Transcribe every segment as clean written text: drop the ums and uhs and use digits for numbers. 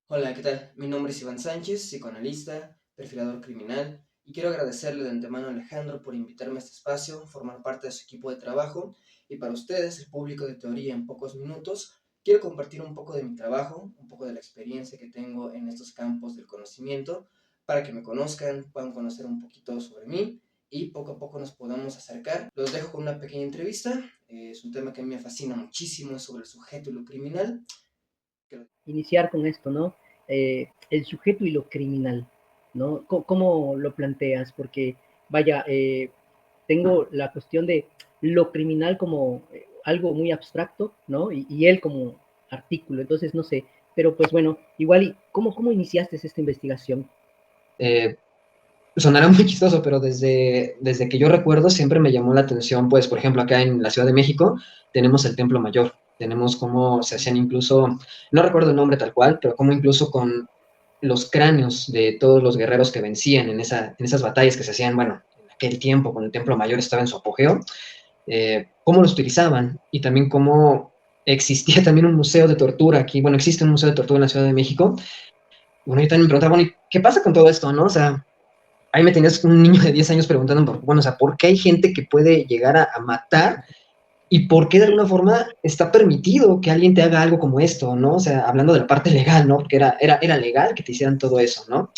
Hola, ¿qué tal? Mi nombre es Iván Sánchez, psicoanalista, perfilador criminal, y quiero agradecerle de antemano a Alejandro por invitarme a este espacio, formar parte de su equipo de trabajo, y para ustedes, el público de teoría en pocos minutos, quiero compartir un poco de mi trabajo, un poco de la experiencia que tengo en estos campos del conocimiento, para que me conozcan, puedan conocer un poquito sobre mí, y poco a poco nos podamos acercar. Los dejo con una pequeña entrevista, es un tema que a mí me fascina muchísimo, es sobre el sujeto y lo criminal. Iniciar con esto, ¿no? El sujeto y lo criminal, ¿no? ¿Cómo lo planteas? Porque, vaya, tengo la cuestión de lo criminal como algo muy abstracto, ¿no? Y él como artículo, entonces no sé, pero pues bueno, igual, ¿cómo iniciaste esta investigación? Eh, Sonará muy chistoso, pero desde que yo recuerdo siempre me llamó la atención, pues, por ejemplo, acá en la Ciudad de México tenemos el Templo Mayor, tenemos cómo se hacían incluso, no recuerdo el nombre tal cual, pero cómo incluso con los cráneos de todos los guerreros que vencían en esas batallas que se hacían, bueno, en aquel tiempo, cuando el Templo Mayor estaba en su apogeo, cómo los utilizaban y también cómo existía también un museo de tortura aquí, bueno, existe un museo de tortura en la Ciudad de México. Bueno, yo también me preguntaba, bueno, ¿y qué pasa con todo esto, no? O sea, ahí me tenías un niño de 10 años preguntando, bueno, o sea, ¿por qué hay gente que puede llegar a matar y por qué de alguna forma está permitido que alguien te haga algo como esto, ¿no? O sea, hablando de la parte legal, ¿no? Porque era legal que te hicieran todo eso, ¿no?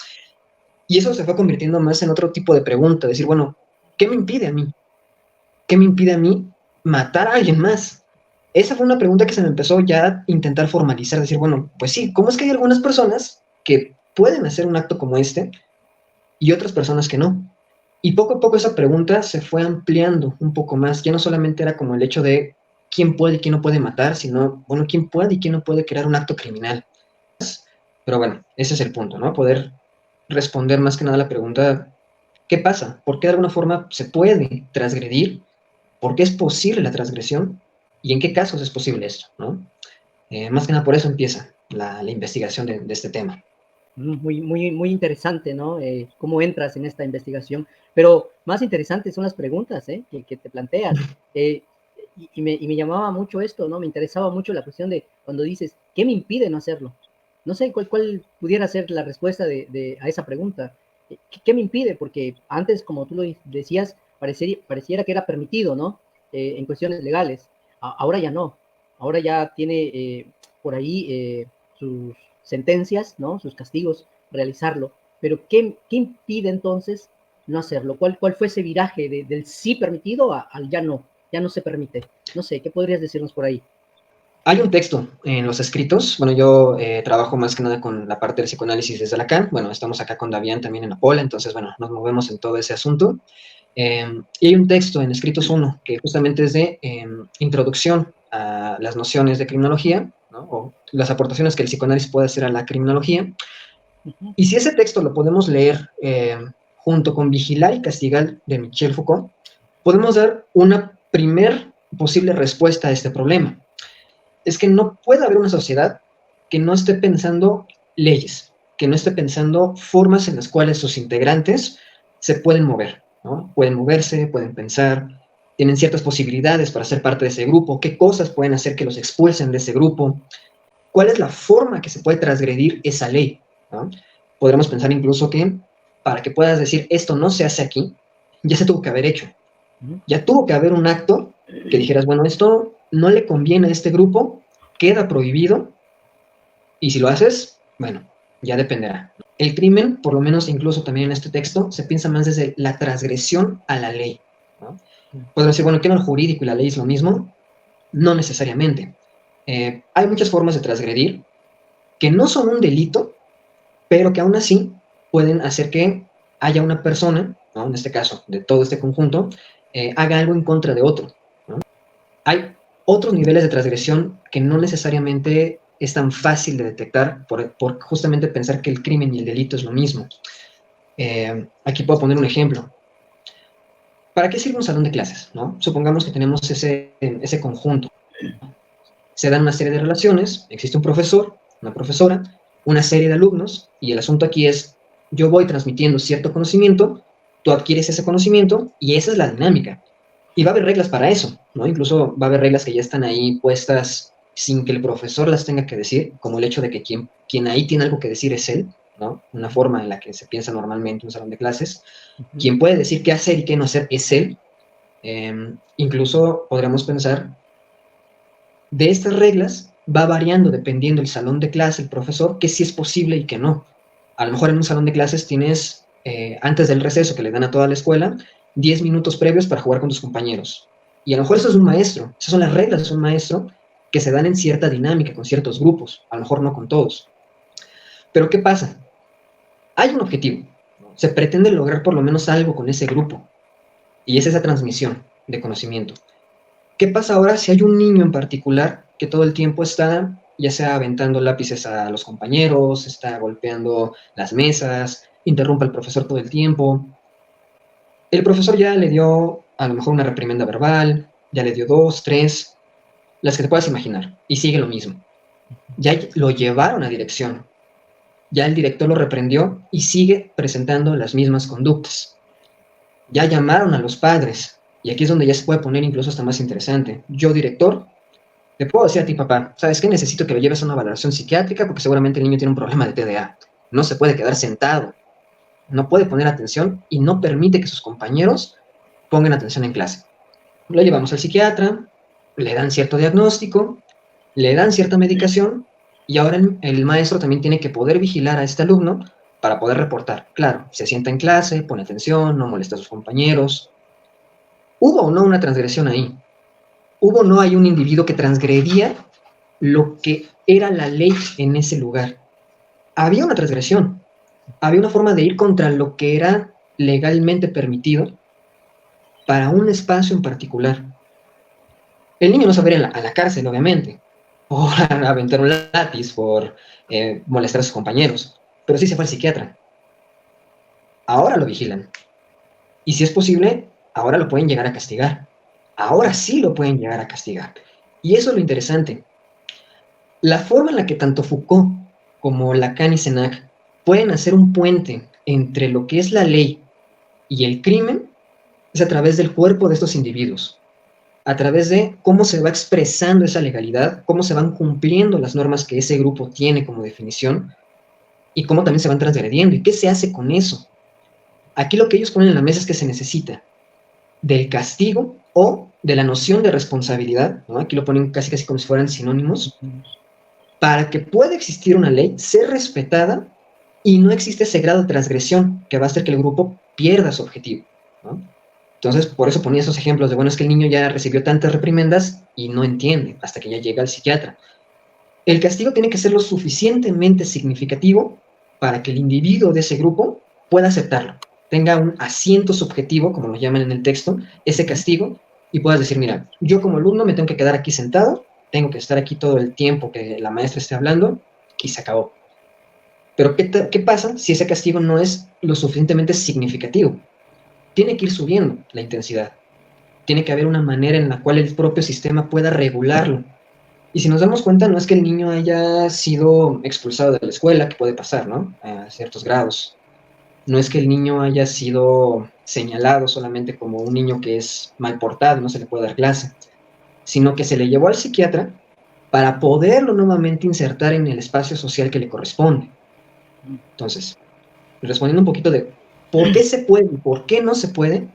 Y eso se fue convirtiendo más en otro tipo de pregunta, decir, bueno, ¿qué me impide a mí? ¿Qué me impide a mí matar a alguien más? Esa fue una pregunta que se me empezó ya a intentar formalizar, decir, bueno, pues sí, ¿cómo es que hay algunas personas que pueden hacer un acto como este y otras personas que no? Y poco a poco esa pregunta se fue ampliando un poco más. Ya no solamente era como el hecho de quién puede y quién no puede matar, sino, bueno, quién puede y quién no puede crear un acto criminal. Pero bueno, ese es el punto, ¿no? Poder responder más que nada a la pregunta, ¿qué pasa? ¿Por qué de alguna forma se puede transgredir? ¿Por qué es posible la transgresión? ¿Y en qué casos es posible esto, ¿no? Más que nada por eso empieza la investigación de este tema. Muy interesante, ¿no? Cómo entras en esta investigación, pero más interesantes son las preguntas, que te planteas. Eh, y me llamaba mucho esto, ¿no? Me interesaba mucho la cuestión de cuando dices, ¿qué me impide no hacerlo? No sé cuál pudiera ser la respuesta a esa pregunta. ¿Qué me impide? Porque antes, como tú lo decías, pareciera que era permitido, ¿no? En cuestiones legales. Ahora ya no. Ahora ya tiene por ahí sus sentencias, ¿no? Sus castigos, realizarlo. Pero ¿qué impide entonces no hacerlo? ¿Cuál fue ese viraje del sí permitido al ya no se permite? No sé, ¿qué podrías decirnos por ahí? Hay un texto en los escritos, bueno, yo trabajo más que nada con la parte del psicoanálisis desde Lacan, bueno, estamos acá con Davián también en Apola, entonces, bueno, nos movemos en todo ese asunto. Y hay un texto en Escritos uno que justamente es de introducción a las nociones de criminología, ¿no? O las aportaciones que el psicoanálisis puede hacer a la criminología. Uh -huh. Y si ese texto lo podemos leer junto con Vigilar y Castigar de Michel Foucault, podemos dar una primer posible respuesta a este problema. Es que no puede haber una sociedad que no esté pensando leyes, que no esté pensando formas en las cuales sus integrantes se pueden mover, ¿no? Pueden moverse, pueden pensar, tienen ciertas posibilidades para ser parte de ese grupo, qué cosas pueden hacer que los expulsen de ese grupo, cuál es la forma que se puede transgredir esa ley, ¿no? Podremos pensar incluso que para que puedas decir esto no se hace aquí, ya se tuvo que haber hecho, ya tuvo que haber un acto que dijeras, bueno, esto no le conviene a este grupo, queda prohibido, y si lo haces, bueno, ya dependerá. El crimen, por lo menos incluso también en este texto, se piensa más desde la transgresión a la ley, ¿no? Podemos decir, bueno, ¿qué no el jurídico y la ley es lo mismo? No necesariamente. Hay muchas formas de transgredir que no son un delito, pero que aún así pueden hacer que haya una persona, ¿no? En este caso, de todo este conjunto, haga algo en contra de otro, ¿no? Hay otros niveles de transgresión que no necesariamente es tan fácil de detectar por justamente pensar que el crimen y el delito es lo mismo. Aquí puedo poner un ejemplo. ¿Para qué sirve un salón de clases, no? Supongamos que tenemos ese conjunto. Se dan una serie de relaciones, existe un profesor, una profesora, una serie de alumnos, y el asunto aquí es, yo voy transmitiendo cierto conocimiento, tú adquieres ese conocimiento, y esa es la dinámica. Y va a haber reglas para eso, ¿no? Incluso va a haber reglas que ya están ahí puestas sin que el profesor las tenga que decir, como el hecho de que quien ahí tiene algo que decir es él, ¿no? Una forma en la que se piensa normalmente un salón de clases. Quien puede decir qué hacer y qué no hacer es él. Incluso podríamos pensar, de estas reglas va variando dependiendo del salón de clase, el profesor, que sí es posible y que no. A lo mejor en un salón de clases tienes, antes del receso que le dan a toda la escuela, 10 minutos previos para jugar con tus compañeros. Y a lo mejor eso es un maestro, esas son las reglas de un maestro que se dan en cierta dinámica con ciertos grupos, a lo mejor no con todos. Pero ¿qué pasa? Hay un objetivo, ¿no? Se pretende lograr por lo menos algo con ese grupo, y es esa transmisión de conocimiento. ¿Qué pasa ahora si hay un niño en particular que todo el tiempo está, ya sea aventando lápices a los compañeros, está golpeando las mesas, interrumpe al profesor todo el tiempo? El profesor ya le dio a lo mejor una reprimenda verbal, ya le dio 2, 3, las que te puedas imaginar, y sigue lo mismo. Ya lo llevaron a dirección, ya el director lo reprendió y sigue presentando las mismas conductas. Ya llamaron a los padres, y aquí es donde ya se puede poner incluso hasta más interesante. Yo, director, le puedo decir a ti, papá, ¿sabes qué? Necesito que lo lleves a una valoración psiquiátrica porque seguramente el niño tiene un problema de TDA. No se puede quedar sentado, no puede poner atención y no permite que sus compañeros pongan atención en clase. Lo llevamos al psiquiatra, le dan cierto diagnóstico, le dan cierta medicación y ahora el maestro también tiene que poder vigilar a este alumno para poder reportar. Claro, se sienta en clase, pone atención, no molesta a sus compañeros. ¿Hubo o no una transgresión ahí? ¿Hubo o no hay un individuo que transgredía lo que era la ley en ese lugar? Había una transgresión, había una forma de ir contra lo que era legalmente permitido para un espacio en particular. El niño no se va a ir a la cárcel, obviamente, por aventar un lápiz, por molestar a sus compañeros, pero sí se fue al psiquiatra. Ahora lo vigilan. Y si es posible, ahora lo pueden llegar a castigar. Ahora sí lo pueden llegar a castigar. Y eso es lo interesante. La forma en la que tanto Foucault como Lacan y Sénac pueden hacer un puente entre lo que es la ley y el crimen es a través del cuerpo de estos individuos, a través de cómo se va expresando esa legalidad, cómo se van cumpliendo las normas que ese grupo tiene como definición y cómo también se van transgrediendo y qué se hace con eso. Aquí lo que ellos ponen en la mesa es que se necesita del castigo o de la noción de responsabilidad, ¿no? Aquí lo ponen casi como si fueran sinónimos, para que pueda existir una ley, ser respetada y no existe ese grado de transgresión que va a hacer que el grupo pierda su objetivo, ¿no? Entonces, por eso ponía esos ejemplos de, bueno, es que el niño ya recibió tantas reprimendas y no entiende hasta que ya llega al psiquiatra. El castigo tiene que ser lo suficientemente significativo para que el individuo de ese grupo pueda aceptarlo, tenga un asiento subjetivo, como lo llaman en el texto, ese castigo, y puedas decir, mira, yo como alumno me tengo que quedar aquí sentado, tengo que estar aquí todo el tiempo que la maestra esté hablando, y se acabó. Pero ¿qué pasa si ese castigo no es lo suficientemente significativo? Tiene que ir subiendo la intensidad. Tiene que haber una manera en la cual el propio sistema pueda regularlo. Y si nos damos cuenta, no es que el niño haya sido expulsado de la escuela, que puede pasar, ¿no? A ciertos grados. No es que el niño haya sido señalado solamente como un niño que es mal portado, no se le puede dar clase, sino que se le llevó al psiquiatra para poderlo nuevamente insertar en el espacio social que le corresponde. Entonces, respondiendo un poquito de por qué se puede y por qué no se puede,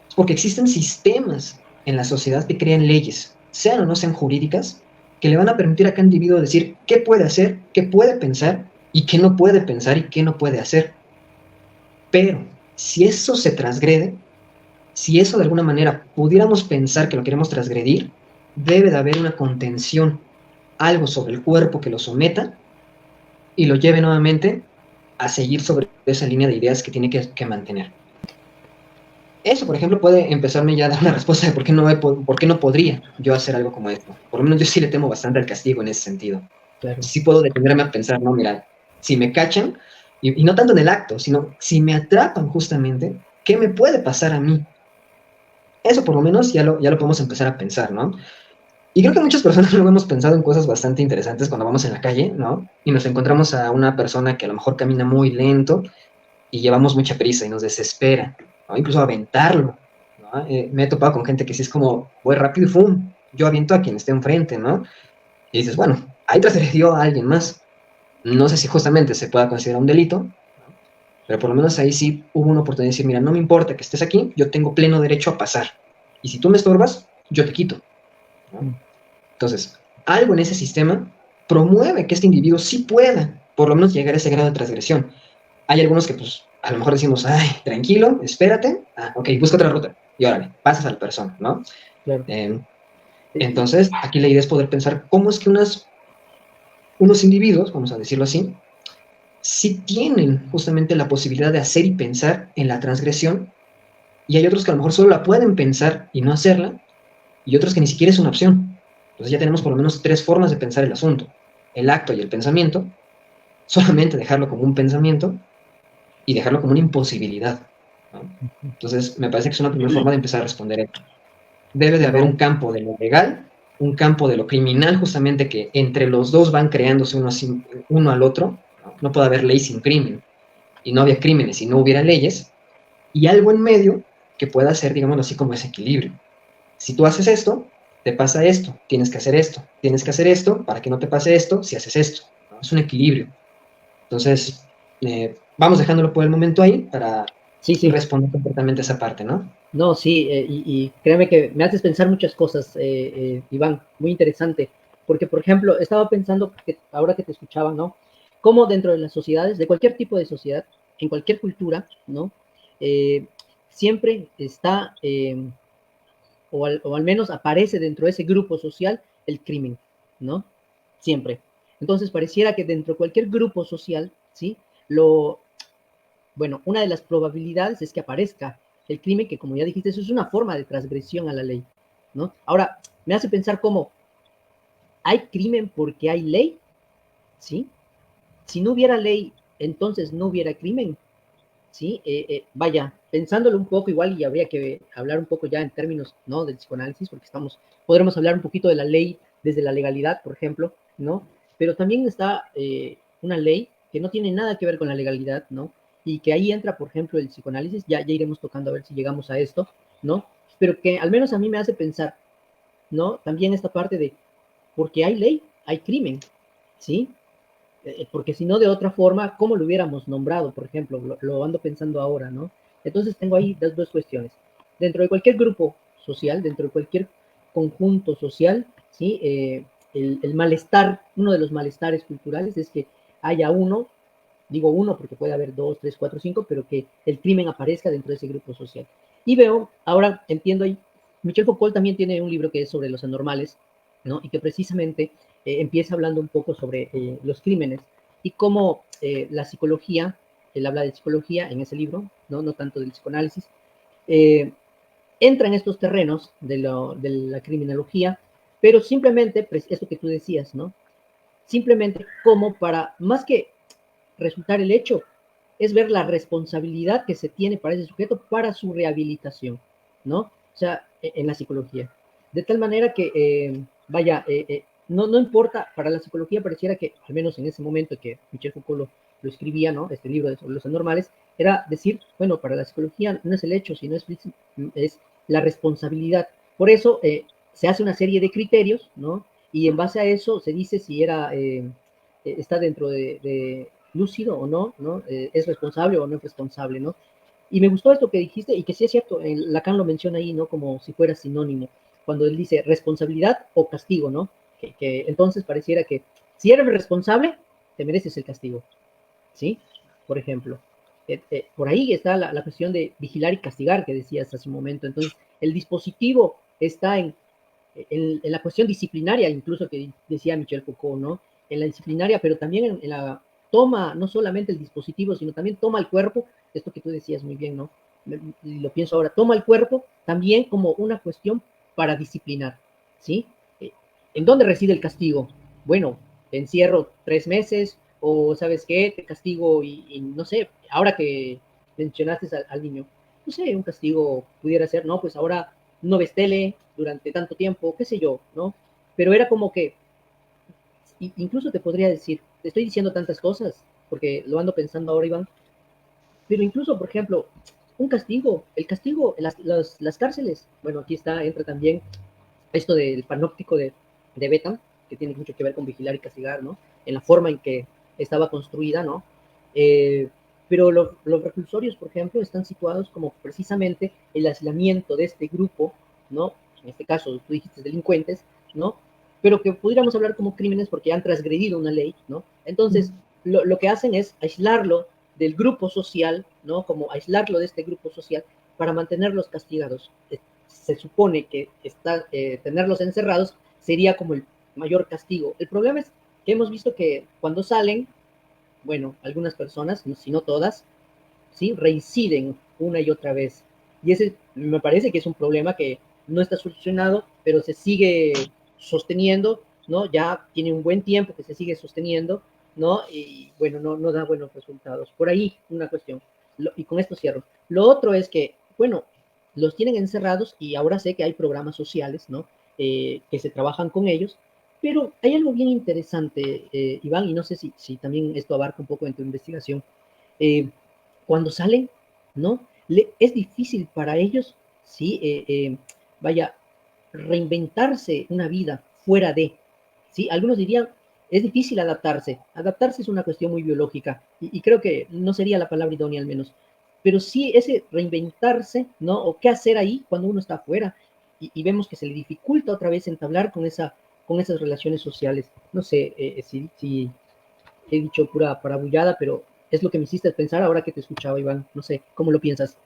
es porque existen sistemas en la sociedad que crean leyes, sean o no sean jurídicas, que le van a permitir a cada individuo decir qué puede hacer, qué puede pensar y qué no puede pensar y qué no puede hacer. Pero si eso se transgrede, si eso de alguna manera pudiéramos pensar que lo queremos transgredir, debe de haber una contención, algo sobre el cuerpo que lo someta y lo lleve nuevamente a seguir sobre esa línea de ideas que tiene que mantener. Eso, por ejemplo, puede empezarme ya a dar una respuesta de por qué no podría yo hacer algo como esto. Por lo menos yo sí le temo bastante al castigo en ese sentido. Claro. Sí puedo detenerme a pensar, no, mira, si me cachan, y no tanto en el acto, sino si me atrapan justamente, ¿qué me puede pasar a mí? Eso por lo menos ya lo podemos empezar a pensar, ¿no? Y creo que muchas personas luego hemos pensado en cosas bastante interesantes cuando vamos en la calle, ¿no? Y nos encontramos a una persona que a lo mejor camina muy lento y llevamos mucha prisa y nos desespera, ¿no? Incluso aventarlo, ¿no? Me he topado con gente que sí es como, voy rápido y ¡fum! Yo aviento a quien esté enfrente, ¿no? y dices, bueno, ahí transgredió a alguien más. No sé si justamente se pueda considerar un delito, pero por lo menos ahí sí hubo una oportunidad de decir, mira, no me importa que estés aquí, yo tengo pleno derecho a pasar. Y si tú me estorbas, yo te quito, ¿no? Entonces, algo en ese sistema promueve que este individuo sí pueda, por lo menos, llegar a ese grado de transgresión. Hay algunos que, pues, a lo mejor decimos, ay, tranquilo, espérate, ok, busca otra ruta, y órale, pasas a la persona, ¿no? Claro. Entonces, aquí la idea es poder pensar cómo es que unos individuos, vamos a decirlo así, sí tienen justamente la posibilidad de hacer y pensar en la transgresión, y hay otros que a lo mejor solo la pueden pensar y no hacerla, y otros que ni siquiera es una opción. Entonces ya tenemos por lo menos 3 formas de pensar el asunto: el acto y el pensamiento, solamente dejarlo como un pensamiento y dejarlo como una imposibilidad, ¿no? Entonces me parece que es una primera forma de empezar a responder esto. Debe de haber un campo de lo legal, un campo de lo criminal, justamente, que entre los dos van creándose uno al otro, ¿no? No puede haber ley sin crimen, y no había crímenes si no hubiera leyes, y algo en medio que pueda ser, digamos así, como ese equilibrio. Si tú haces esto, te pasa esto, tienes que hacer esto para que no te pase esto si haces esto, ¿no? Es un equilibrio. Entonces, vamos dejándolo por el momento ahí para Sí. responder completamente esa parte, ¿no? No, sí, y créeme que me haces pensar muchas cosas, Iván, muy interesante, porque, por ejemplo, estaba pensando, que ahora que te escuchaba, ¿no? Cómo dentro de las sociedades, de cualquier tipo de sociedad, en cualquier cultura, ¿no? Eh, siempre está, o al menos aparece dentro de ese grupo social el crimen, ¿no? Siempre. Entonces, pareciera que dentro de cualquier grupo social, ¿sí? Bueno, una de las probabilidades es que aparezca el crimen, que como ya dijiste, eso es una forma de transgresión a la ley, ¿no? Ahora, me hace pensar cómo hay crimen porque hay ley, ¿sí? Si no hubiera ley, entonces no hubiera crimen, ¿sí? Vaya, pensándolo un poco igual, y habría que hablar un poco ya en términos, ¿no? Del psicoanálisis, porque podremos hablar un poquito de la ley desde la legalidad, por ejemplo, ¿no? Pero también está una ley que no tiene nada que ver con la legalidad, ¿no? Y que ahí entra, por ejemplo, el psicoanálisis, ya iremos tocando a ver si llegamos a esto, ¿no? Pero que al menos a mí me hace pensar, ¿no? También esta parte de, porque hay ley, hay crimen, ¿sí? Porque si no, de otra forma, ¿cómo lo hubiéramos nombrado? Por ejemplo, lo ando pensando ahora, ¿no? Entonces tengo ahí dos cuestiones. Dentro de cualquier grupo social, dentro de cualquier conjunto social, ¿sí? El malestar, uno de los malestares culturales es que haya uno, digo uno porque puede haber dos, tres, cuatro, cinco, pero que el crimen aparezca dentro de ese grupo social. Y veo, ahora entiendo ahí, Michel Foucault también tiene un libro que es sobre los anormales, ¿no? Y que precisamente empieza hablando un poco sobre los crímenes y cómo la psicología, él habla de psicología en ese libro, no tanto del psicoanálisis, eh, entra en estos terrenos de la criminología, pero simplemente, pues, esto que tú decías, ¿no? Simplemente como para, más que resultar el hecho, es ver la responsabilidad que se tiene para ese sujeto para su rehabilitación, ¿no? O sea, en la psicología. De tal manera que, vaya, no importa, para la psicología pareciera que, al menos en ese momento que Michel Foucault lo escribía, ¿no? Este libro sobre los anormales, era decir, bueno, para la psicología no es el hecho, sino es la responsabilidad. Por eso se hace una serie de criterios, ¿no? Y en base a eso se dice si está dentro de lúcido o no, ¿no? Es responsable o no es responsable, ¿no? Y me gustó esto que dijiste, y que sí es cierto, Lacan lo menciona ahí, ¿no? Como si fuera sinónimo, cuando él dice responsabilidad o castigo, ¿no? Que entonces pareciera que si eres responsable, te mereces el castigo, ¿sí? Por ejemplo. Por ahí está la cuestión de vigilar y castigar que decías hace un momento. Entonces, el dispositivo está en la cuestión disciplinaria, incluso que decía Michel Foucault, ¿no? En la disciplinaria, pero también en la toma, no solamente el dispositivo, sino también toma el cuerpo, esto que tú decías muy bien, ¿no? Lo pienso ahora, toma el cuerpo también como una cuestión para disciplinar, ¿sí? ¿En dónde reside el castigo? Bueno, te encierro 3 meses, o ¿sabes qué? Te castigo y no sé, ahora que mencionaste al niño, no sé, un castigo pudiera ser, no, pues ahora no ves tele durante tanto tiempo, qué sé yo, ¿no? Pero era como que, incluso te podría decir, te estoy diciendo tantas cosas, porque lo ando pensando ahora, Iván, pero incluso, por ejemplo, un castigo, el castigo, las cárceles, bueno, aquí entra también esto del panóptico de Betham, que tiene mucho que ver con vigilar y castigar, ¿no? En la forma en que estaba construida, ¿no? Pero los reclusorios, por ejemplo, están situados como precisamente el aislamiento de este grupo, ¿no? En este caso, tú dijiste delincuentes, ¿no? Pero que pudiéramos hablar como crímenes porque han transgredido una ley, ¿no? Entonces, lo que hacen es aislarlo del grupo social, ¿no? Como aislarlo de este grupo social para mantenerlos castigados. Se supone que tenerlos encerrados sería como el mayor castigo. El problema es que hemos visto que cuando salen, bueno, algunas personas, si no todas, ¿sí? Reinciden una y otra vez. Y ese me parece que es un problema que no está solucionado, pero se sigue sosteniendo, ¿no? Ya tiene un buen tiempo que se sigue sosteniendo, ¿no? Y bueno, no da buenos resultados. Por ahí una cuestión. Y con esto cierro. Lo otro es que, bueno, los tienen encerrados y ahora sé que hay programas sociales, ¿no? Que se trabajan con ellos, pero hay algo bien interesante, Iván, y no sé si también esto abarca un poco en tu investigación. Eh, Cuando salen, ¿no? Es difícil para ellos, ¿sí? Vaya, reinventarse una vida fuera de, ¿sí? Algunos dirían, es difícil adaptarse. Adaptarse es una cuestión muy biológica y creo que no sería la palabra idónea al menos. Pero sí ese reinventarse, ¿no? O qué hacer ahí cuando uno está afuera y vemos que se le dificulta otra vez entablar con esas relaciones sociales. No sé si he dicho pura parabullada, pero es lo que me hiciste pensar ahora que te escuchaba, Iván. No sé, ¿cómo lo piensas?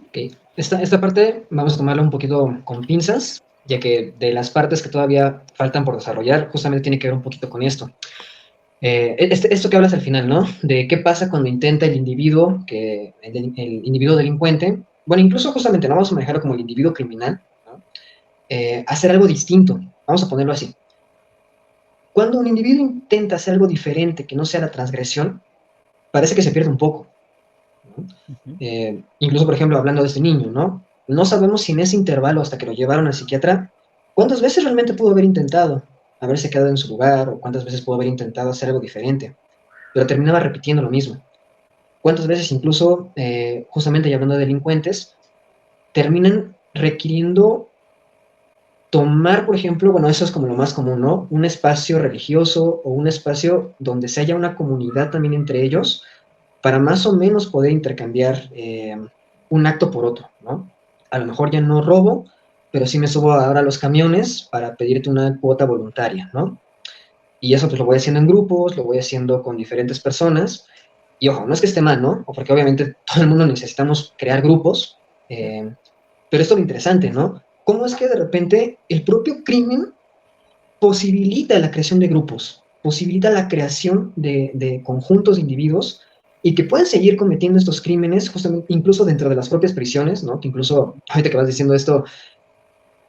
Ok, esta parte vamos a tomarla un poquito con pinzas, ya que de las partes que todavía faltan por desarrollar, justamente tiene que ver un poquito con esto. Esto que hablas al final, ¿no? De qué pasa cuando intenta el individuo, el individuo delincuente, bueno, incluso justamente no vamos a manejarlo como el individuo criminal, ¿no? Hacer algo distinto, vamos a ponerlo así. Cuando un individuo intenta hacer algo diferente que no sea la transgresión, parece que se pierde un poco, ¿no? Incluso, por ejemplo, hablando de este niño, ¿no? No sabemos si en ese intervalo, hasta que lo llevaron al psiquiatra, cuántas veces realmente pudo haber intentado haberse quedado en su lugar, o cuántas veces pudo haber intentado hacer algo diferente, pero terminaba repitiendo lo mismo. Cuántas veces incluso, justamente ya hablando de delincuentes, terminan requiriendo tomar, por ejemplo, bueno, eso es como lo más común, ¿no? Un espacio religioso o un espacio donde se haya una comunidad también entre ellos, para más o menos poder intercambiar un acto por otro, ¿no? A lo mejor ya no robo, pero sí me subo ahora a los camiones para pedirte una cuota voluntaria, ¿no? Y eso pues lo voy haciendo en grupos, lo voy haciendo con diferentes personas, y ojo, no es que esté mal, ¿no? O porque obviamente todo el mundo necesitamos crear grupos, pero esto es lo interesante, ¿no? ¿Cómo es que de repente el propio crimen posibilita la creación de grupos, posibilita la creación de conjuntos de individuos y que pueden seguir cometiendo estos crímenes justamente incluso dentro de las propias prisiones, ¿no? Que incluso, ahorita que vas diciendo esto,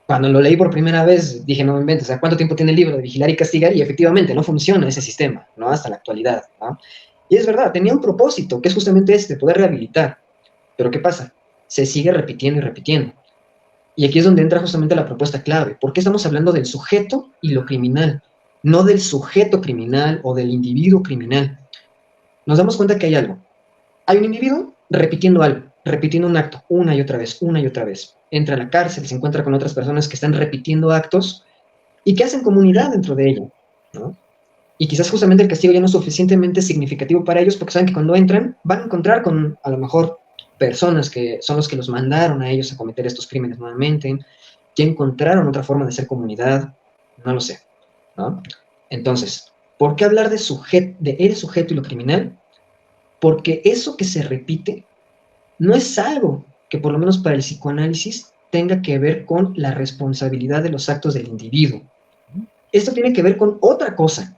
cuando lo leí por primera vez dije, no me inventes, o sea, ¿cuánto tiempo tiene el libro de Vigilar y Castigar? Y efectivamente no funciona ese sistema, ¿no? Hasta la actualidad, ¿no? Y es verdad, tenía un propósito, que es justamente este, poder rehabilitar. Pero ¿qué pasa? Se sigue repitiendo y repitiendo. Y aquí es donde entra justamente la propuesta clave. ¿Por qué estamos hablando del sujeto y lo criminal? No del sujeto criminal o del individuo criminal. Nos damos cuenta que hay algo. Hay un individuo repitiendo algo, repitiendo un acto una y otra vez, una y otra vez. Entra a la cárcel, se encuentra con otras personas que están repitiendo actos y que hacen comunidad dentro de ello, ¿no? Y quizás justamente el castigo ya no es suficientemente significativo para ellos porque saben que cuando entran van a encontrar con a lo mejor personas que son los que los mandaron a ellos a cometer estos crímenes nuevamente, ya encontraron otra forma de ser comunidad, no lo sé, ¿no? Entonces, ¿por qué hablar de el sujeto y lo criminal? Porque eso que se repite no es algo que por lo menos para el psicoanálisis tenga que ver con la responsabilidad de los actos del individuo. Esto tiene que ver con otra cosa,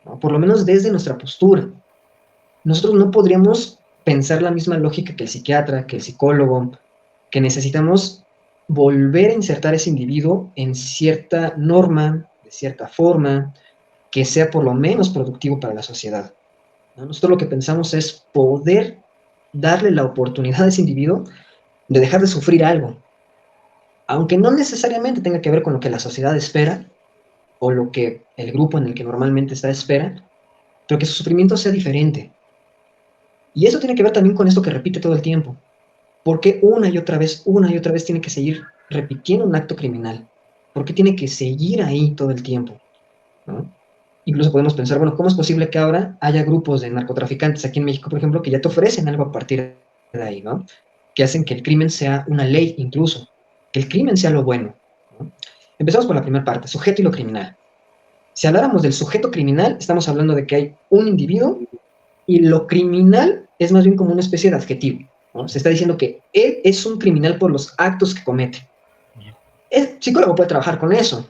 ¿no? Por lo menos desde nuestra postura. Nosotros no podríamos pensar la misma lógica que el psiquiatra, que el psicólogo, que necesitamos volver a insertar a ese individuo en cierta norma, de cierta forma, que sea por lo menos productivo para la sociedad, ¿no? Nosotros lo que pensamos es poder darle la oportunidad a ese individuo de dejar de sufrir algo, aunque no necesariamente tenga que ver con lo que la sociedad espera o lo que el grupo en el que normalmente está espera, pero que su sufrimiento sea diferente. Y eso tiene que ver también con esto que repite todo el tiempo. ¿Por qué una y otra vez tiene que seguir repitiendo un acto criminal? ¿Por qué tiene que seguir ahí todo el tiempo? ¿no? Incluso podemos pensar, bueno, ¿cómo es posible que ahora haya grupos de narcotraficantes aquí en México, por ejemplo, que ya te ofrecen algo a partir de ahí, ¿no? Que hacen que el crimen sea una ley incluso, que el crimen sea lo bueno, ¿no? Empezamos por la primera parte, sujeto y lo criminal. Si habláramos del sujeto criminal, estamos hablando de que hay un individuo y lo criminal es más bien como una especie de adjetivo, ¿no? Se está diciendo que él es un criminal por los actos que comete. El psicólogo puede trabajar con eso,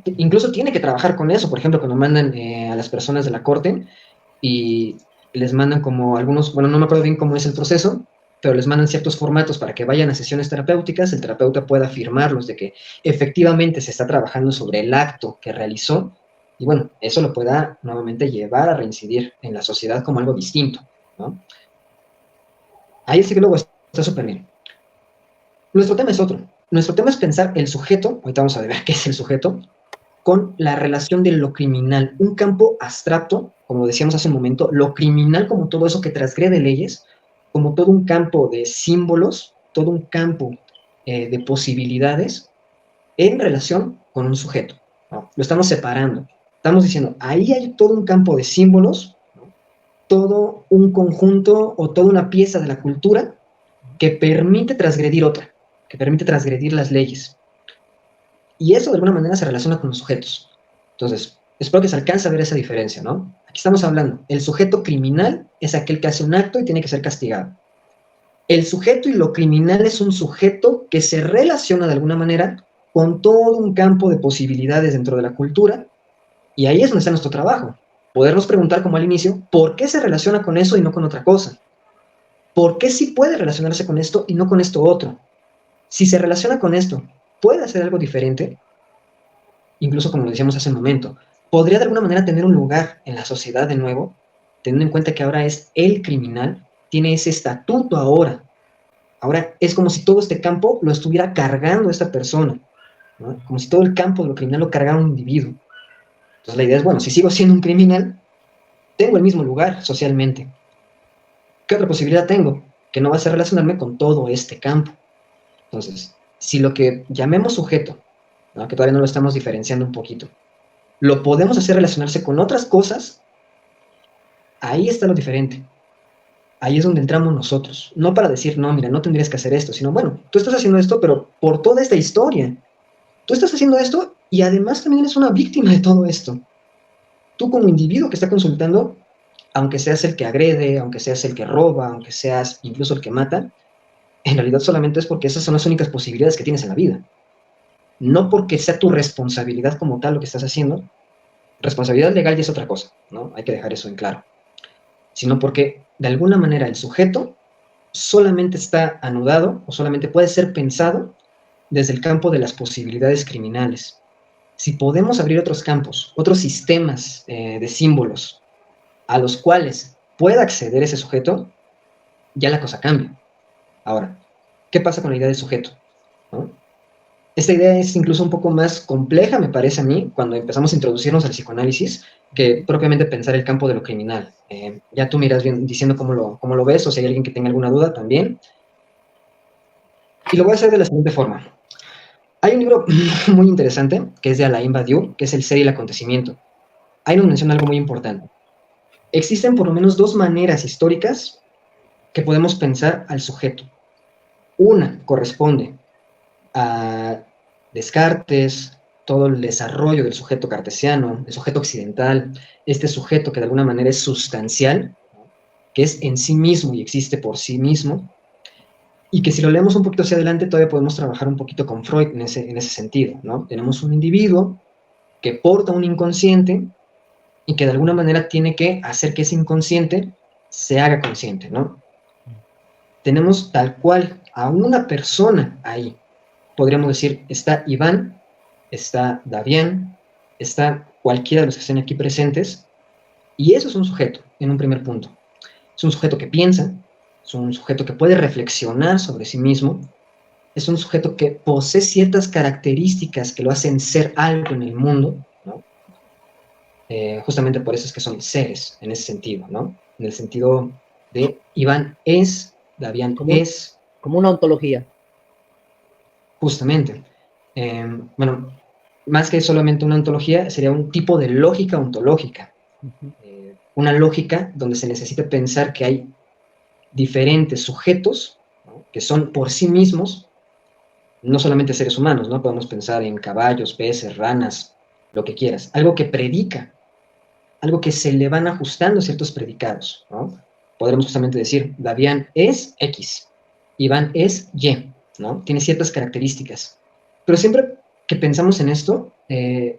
incluso tiene que trabajar con eso, por ejemplo, cuando mandan a las personas de la corte y les mandan como algunos, bueno, no me acuerdo bien cómo es el proceso, pero les mandan ciertos formatos para que vayan a sesiones terapéuticas, el terapeuta pueda afirmarlos de que efectivamente se está trabajando sobre el acto que realizó, y bueno, eso lo pueda nuevamente llevar a reincidir en la sociedad como algo distinto, ¿no? Ahí el psicólogo está súper bien. Nuestro tema es otro. Nuestro tema es pensar el sujeto, ahorita vamos a ver qué es el sujeto, con la relación de lo criminal, un campo abstracto, como decíamos hace un momento, lo criminal como todo eso que transgrede leyes, como todo un campo de símbolos, todo un campo de posibilidades en relación con un sujeto, ¿no? Lo estamos separando. Estamos diciendo, ahí hay todo un campo de símbolos, ¿no? Todo un conjunto o toda una pieza de la cultura que permite transgredir otra, que permite transgredir las leyes. Y eso de alguna manera se relaciona con los sujetos. Entonces, espero que se alcance a ver esa diferencia, ¿no? Aquí estamos hablando, el sujeto criminal es aquel que hace un acto y tiene que ser castigado. El sujeto y lo criminal es un sujeto que se relaciona de alguna manera con todo un campo de posibilidades dentro de la cultura, y ahí es donde está nuestro trabajo. Podernos preguntar, como al inicio, ¿por qué se relaciona con eso y no con otra cosa? ¿Por qué sí puede relacionarse con esto y no con esto otro? Si se relaciona con esto, ¿puede hacer algo diferente? Incluso como lo decíamos hace un momento, podría de alguna manera tener un lugar en la sociedad de nuevo, teniendo en cuenta que ahora es el criminal, tiene ese estatuto ahora. Ahora es como si todo este campo lo estuviera cargando esta persona, ¿no? Como si todo el campo de lo criminal lo cargara un individuo. Entonces la idea es, bueno, si sigo siendo un criminal, tengo el mismo lugar socialmente. ¿Qué otra posibilidad tengo? Que no va a ser relacionarme con todo este campo. Entonces, si lo que llamemos sujeto, ¿no? Que todavía no lo estamos diferenciando un poquito, lo podemos hacer relacionarse con otras cosas, ahí está lo diferente. Ahí es donde entramos nosotros. No para decir, no, mira, no tendrías que hacer esto, sino, bueno, tú estás haciendo esto, pero por toda esta historia. Tú estás haciendo esto y además también eres una víctima de todo esto. Tú como individuo que está consultando, aunque seas el que agrede, aunque seas el que roba, aunque seas incluso el que mata, en realidad solamente es porque esas son las únicas posibilidades que tienes en la vida. No porque sea tu responsabilidad como tal lo que estás haciendo. Responsabilidad legal ya es otra cosa, ¿no? Hay que dejar eso en claro. Sino porque, de alguna manera, el sujeto solamente está anudado o solamente puede ser pensado desde el campo de las posibilidades criminales. Si podemos abrir otros campos, otros sistemas de símbolos a los cuales pueda acceder ese sujeto, ya la cosa cambia. Ahora, ¿qué pasa con la idea del sujeto? ¿No? Esta idea es incluso un poco más compleja, me parece a mí, cuando empezamos a introducirnos al psicoanálisis, que propiamente pensar el campo de lo criminal. Ya tú miras bien diciendo cómo lo ves, o si hay alguien que tenga alguna duda también. Y lo voy a hacer de la siguiente forma. Hay un libro muy interesante, que es de Alain Badiou, que es El ser y el acontecimiento. Ahí nos menciona algo muy importante. Existen por lo menos dos maneras históricas que podemos pensar al sujeto. Una corresponde a Descartes, todo el desarrollo del sujeto cartesiano, el sujeto occidental, este sujeto que de alguna manera es sustancial, que es en sí mismo y existe por sí mismo, y que si lo leemos un poquito hacia adelante todavía podemos trabajar un poquito con Freud en ese sentido, ¿no? Tenemos un individuo que porta un inconsciente y que de alguna manera tiene que hacer que ese inconsciente se haga consciente, ¿no? Tenemos tal cual a una persona ahí. Podríamos decir, está Iván, está Davián, está cualquiera de los que estén aquí presentes, y eso es un sujeto, en un primer punto. Es un sujeto que piensa, es un sujeto que puede reflexionar sobre sí mismo, es un sujeto que posee ciertas características que lo hacen ser algo en el mundo, ¿no? Justamente por eso es que son seres, en ese sentido, ¿no? En el sentido de Iván es, Davián es. Como una ontología. Justamente. Bueno, más que solamente una ontología, sería un tipo de lógica ontológica. Una lógica donde se necesita pensar que hay diferentes sujetos, ¿no?, que son por sí mismos, no solamente seres humanos, ¿no? Podemos pensar en caballos, peces, ranas, lo que quieras. Algo que predica, algo que se le van ajustando ciertos predicados, ¿no? Podremos justamente decir, Davián es X, Iván es Y, ¿no? Tiene ciertas características. Pero siempre que pensamos en esto,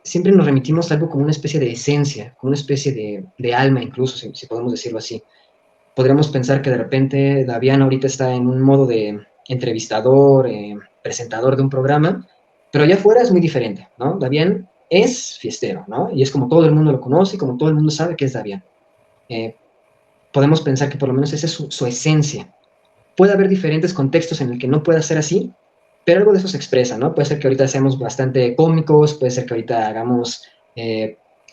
siempre nos remitimos a algo como una especie de esencia, como una especie de alma incluso, si podemos decirlo así. Podríamos pensar que de repente Davián ahorita está en un modo de entrevistador, presentador de un programa, pero allá afuera es muy diferente, ¿no? Davián es fiestero, ¿no? Y es como todo el mundo lo conoce y como todo el mundo sabe que es Davián. Podemos pensar que por lo menos esa es su esencia. Puede haber diferentes contextos en el que no pueda ser así, pero algo de eso se expresa, ¿no? Puede ser que ahorita seamos bastante cómicos, puede ser que ahorita hagamos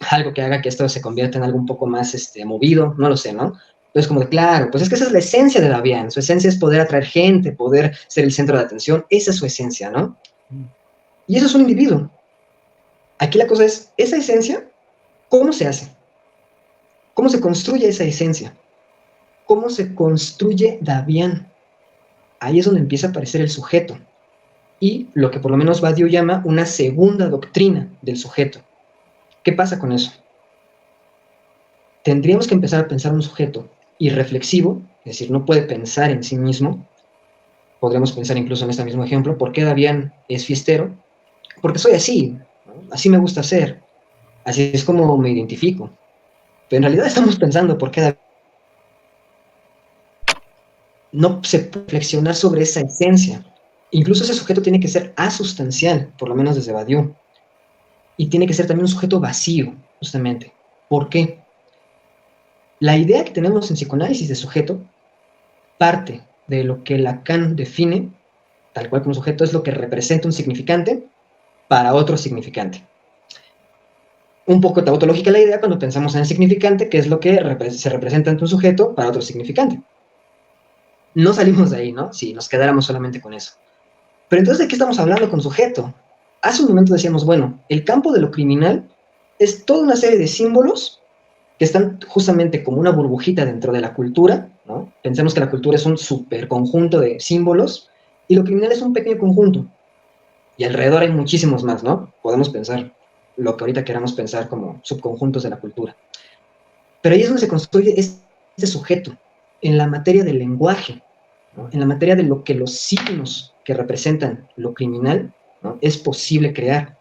algo que haga que esto se convierta en algo un poco más movido, no lo sé, ¿no? Entonces, como de, claro, pues es que esa es la esencia de Davián, su esencia es poder atraer gente, poder ser el centro de atención, esa es su esencia, ¿no? Y eso es un individuo. Aquí la cosa es, esa esencia, ¿cómo se hace? ¿Cómo se construye esa esencia? ¿Cómo se construye Davián? Ahí es donde empieza a aparecer el sujeto. Y lo que por lo menos Badiou llama una segunda doctrina del sujeto. ¿Qué pasa con eso? Tendríamos que empezar a pensar un sujeto irreflexivo, es decir, no puede pensar en sí mismo. Podríamos pensar incluso en este mismo ejemplo, ¿por qué Davián es fiestero? Porque soy así, ¿no? Así me gusta ser, así es como me identifico. Pero en realidad estamos pensando por qué Davián no se puede reflexionar sobre esa esencia. Incluso ese sujeto tiene que ser asustancial, por lo menos desde Badiou. Y tiene que ser también un sujeto vacío, justamente. ¿Por qué? La idea que tenemos en psicoanálisis de sujeto parte de lo que Lacan define, tal cual como sujeto, es lo que representa un significante para otro significante. Un poco tautológica la idea cuando pensamos en el significante, que es lo que se representa ante un sujeto para otro significante. No salimos de ahí, ¿no? Si nos quedáramos solamente con eso. Pero entonces, ¿de qué estamos hablando con sujeto? Hace un momento decíamos, bueno, el campo de lo criminal es toda una serie de símbolos que están justamente como una burbujita dentro de la cultura, ¿no? Pensemos que la cultura es un superconjunto de símbolos y lo criminal es un pequeño conjunto. Y alrededor hay muchísimos más, ¿no? Podemos pensar lo que ahorita queramos pensar como subconjuntos de la cultura. Pero ahí es donde se construye este sujeto, en la materia del lenguaje, ¿no? En la materia de lo que los signos que representan lo criminal, ¿no?, es posible crear.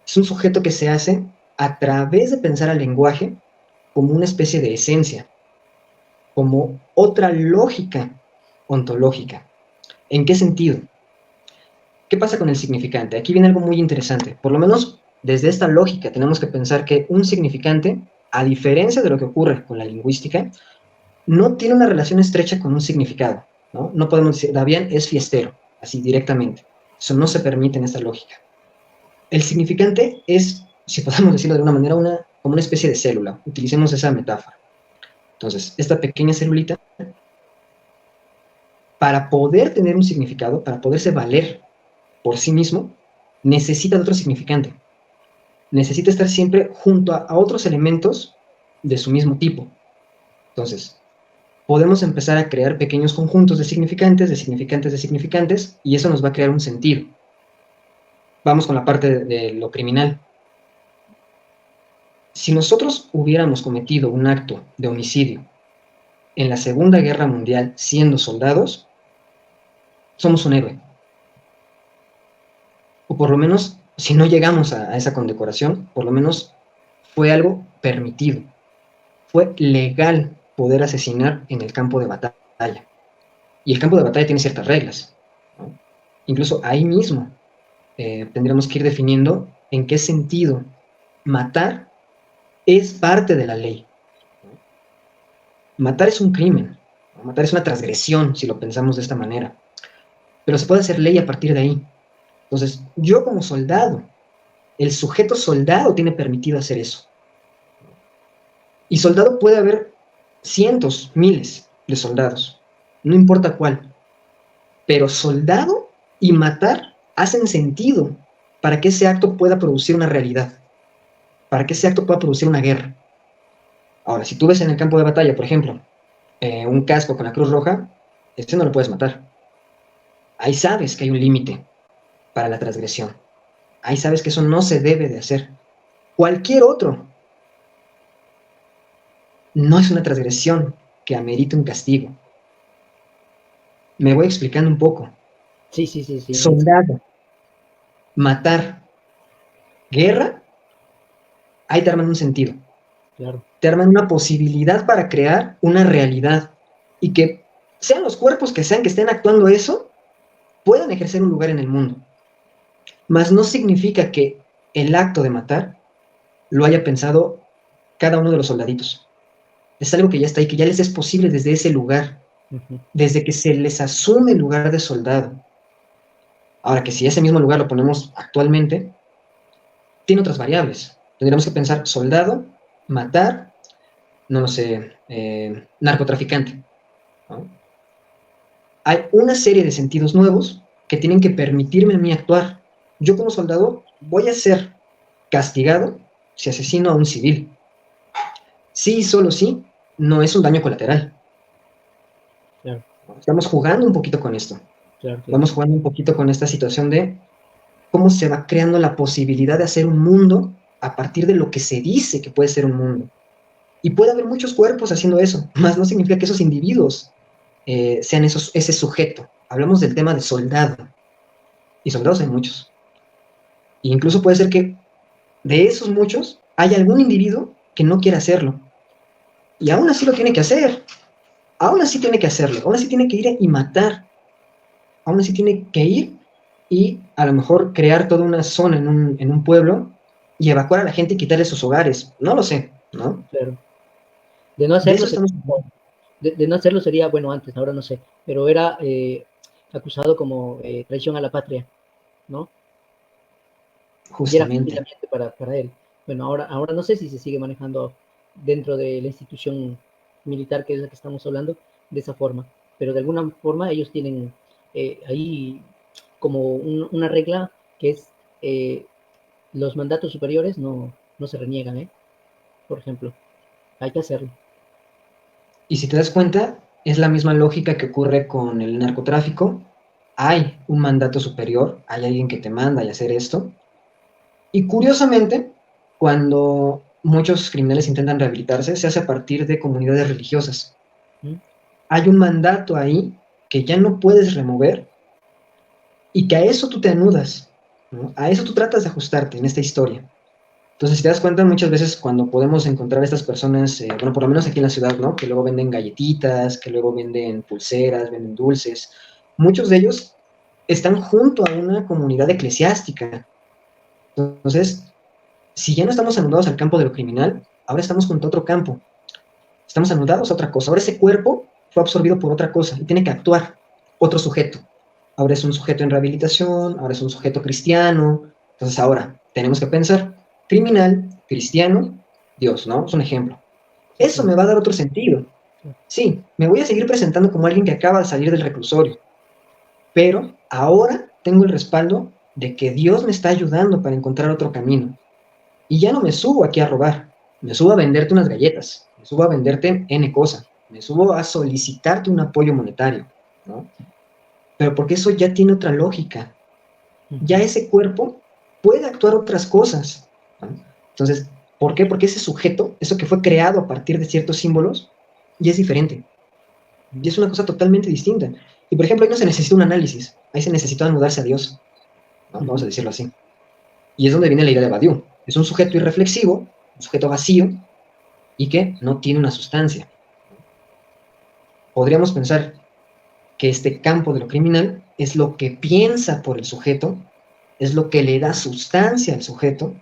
Es un sujeto que se hace a través de pensar al lenguaje como una especie de esencia, como otra lógica ontológica. ¿En qué sentido? ¿Qué pasa con el significante? Aquí viene algo muy interesante. Por lo menos desde esta lógica tenemos que pensar que un significante, a diferencia de lo que ocurre con la lingüística, no tiene una relación estrecha con un significado, ¿no? No podemos decir, Davián es fiestero, así directamente. Eso no se permite en esta lógica. El significante es, si podemos decirlo de alguna manera, como una especie de célula. Utilicemos esa metáfora. Entonces, esta pequeña celulita, para poder tener un significado, para poderse valer por sí mismo, necesita de otro significante. Necesita estar siempre junto a otros elementos de su mismo tipo. Entonces, podemos empezar a crear pequeños conjuntos de significantes, de significantes, de significantes, y eso nos va a crear un sentido. Vamos con la parte de lo criminal. Si nosotros hubiéramos cometido un acto de homicidio en la Segunda Guerra Mundial siendo soldados, somos un héroe. O por lo menos, si no llegamos a esa condecoración, por lo menos fue algo permitido. Fue legal poder asesinar en el campo de batalla. Y el campo de batalla tiene ciertas reglas, ¿no? Incluso ahí mismo tendríamos que ir definiendo en qué sentido matar es parte de la ley. Matar es un crimen, ¿no? Matar es una transgresión, si lo pensamos de esta manera. Pero se puede hacer ley a partir de ahí. Entonces, yo como soldado, el sujeto soldado tiene permitido hacer eso. Y soldado puede haber cientos, miles de soldados, no importa cuál. Pero soldado y matar hacen sentido para que ese acto pueda producir una realidad, para que ese acto pueda producir una guerra. Ahora, si tú ves en el campo de batalla, por ejemplo, un casco con la Cruz Roja, ese no lo puedes matar. Ahí sabes que hay un límite para la transgresión. Ahí sabes que eso no se debe de hacer. Cualquier otro no es una transgresión que amerite un castigo. Me voy explicando un poco. Sí. Soldado, matar, guerra, ahí te arman un sentido. Claro. Te arman una posibilidad para crear una realidad y que sean los cuerpos que sean que estén actuando eso, puedan ejercer un lugar en el mundo. Mas no significa que el acto de matar lo haya pensado cada uno de los soldaditos. Es algo que ya está ahí, que ya les es posible desde ese lugar, desde que se les asume el lugar de soldado. Ahora que si ese mismo lugar lo ponemos actualmente, tiene otras variables. Tendríamos que pensar soldado, matar, no lo sé, narcotraficante, ¿no? Hay una serie de sentidos nuevos que tienen que permitirme a mí actuar. Yo como soldado voy a ser castigado si asesino a un civil. Sí y solo sí, no es un daño colateral. Claro. Estamos jugando un poquito con esto. Claro. Vamos jugando un poquito con esta situación de cómo se va creando la posibilidad de hacer un mundo a partir de lo que se dice que puede ser un mundo. Y puede haber muchos cuerpos haciendo eso, más no significa que esos individuos sean ese sujeto. Hablamos del tema de soldado, y soldados hay muchos. E incluso puede ser que de esos muchos haya algún individuo que no quiera hacerlo. Y aún así lo tiene que hacer. Aún así tiene que hacerlo. Aún así tiene que ir y matar. Aún así tiene que ir y a lo mejor crear toda una zona en un pueblo y evacuar a la gente y quitarle sus hogares. No lo sé, ¿no? Claro. De no hacerlo, de no hacerlo sería, bueno, antes, ahora no sé, pero era acusado como traición a la patria, ¿no? Justamente. Y era para él. Bueno, ahora no sé si se sigue manejando dentro de la institución militar, que es la que estamos hablando, de esa forma, pero de alguna forma ellos tienen ahí como una regla que es los mandatos superiores no se reniegan, por ejemplo, hay que hacerlo. Y si te das cuenta, es la misma lógica que ocurre con el narcotráfico. Hay un mandato superior, hay alguien que te manda a hacer esto. Y curiosamente, cuando muchos criminales intentan rehabilitarse, se hace a partir de comunidades religiosas. Hay un mandato ahí que ya no puedes remover y que a eso tú te anudas, ¿no? A eso tú tratas de ajustarte en esta historia. Entonces, si te das cuenta, muchas veces cuando podemos encontrar a estas personas, bueno, por lo menos aquí en la ciudad, ¿no? Que luego venden galletitas, que luego venden pulseras, venden dulces, muchos de ellos están junto a una comunidad eclesiástica. Entonces, si ya no estamos anudados al campo de lo criminal, ahora estamos junto a otro campo. Estamos anudados a otra cosa. Ahora ese cuerpo fue absorbido por otra cosa y tiene que actuar otro sujeto. Ahora es un sujeto en rehabilitación, ahora es un sujeto cristiano. Entonces ahora tenemos que pensar, criminal, cristiano, Dios, ¿no? Es un ejemplo. Eso me va a dar otro sentido. Sí, me voy a seguir presentando como alguien que acaba de salir del reclusorio, pero ahora tengo el respaldo de que Dios me está ayudando para encontrar otro camino. Y ya no me subo aquí a robar, me subo a venderte unas galletas, me subo a venderte N cosa, me subo a solicitarte un apoyo monetario, ¿no? Pero porque eso ya tiene otra lógica. Ya ese cuerpo puede actuar otras cosas, ¿no? Entonces, ¿por qué? Porque ese sujeto, eso que fue creado a partir de ciertos símbolos, ya es diferente. Y es una cosa totalmente distinta. Y por ejemplo, ahí no se necesita un análisis, ahí se necesita mudarse a Dios, ¿no? Vamos a decirlo así. Y es donde viene la idea de Badiou. Es un sujeto irreflexivo, un sujeto vacío, y que no tiene una sustancia. Podríamos pensar que este campo de lo criminal es lo que piensa por el sujeto, es lo que le da sustancia al sujeto,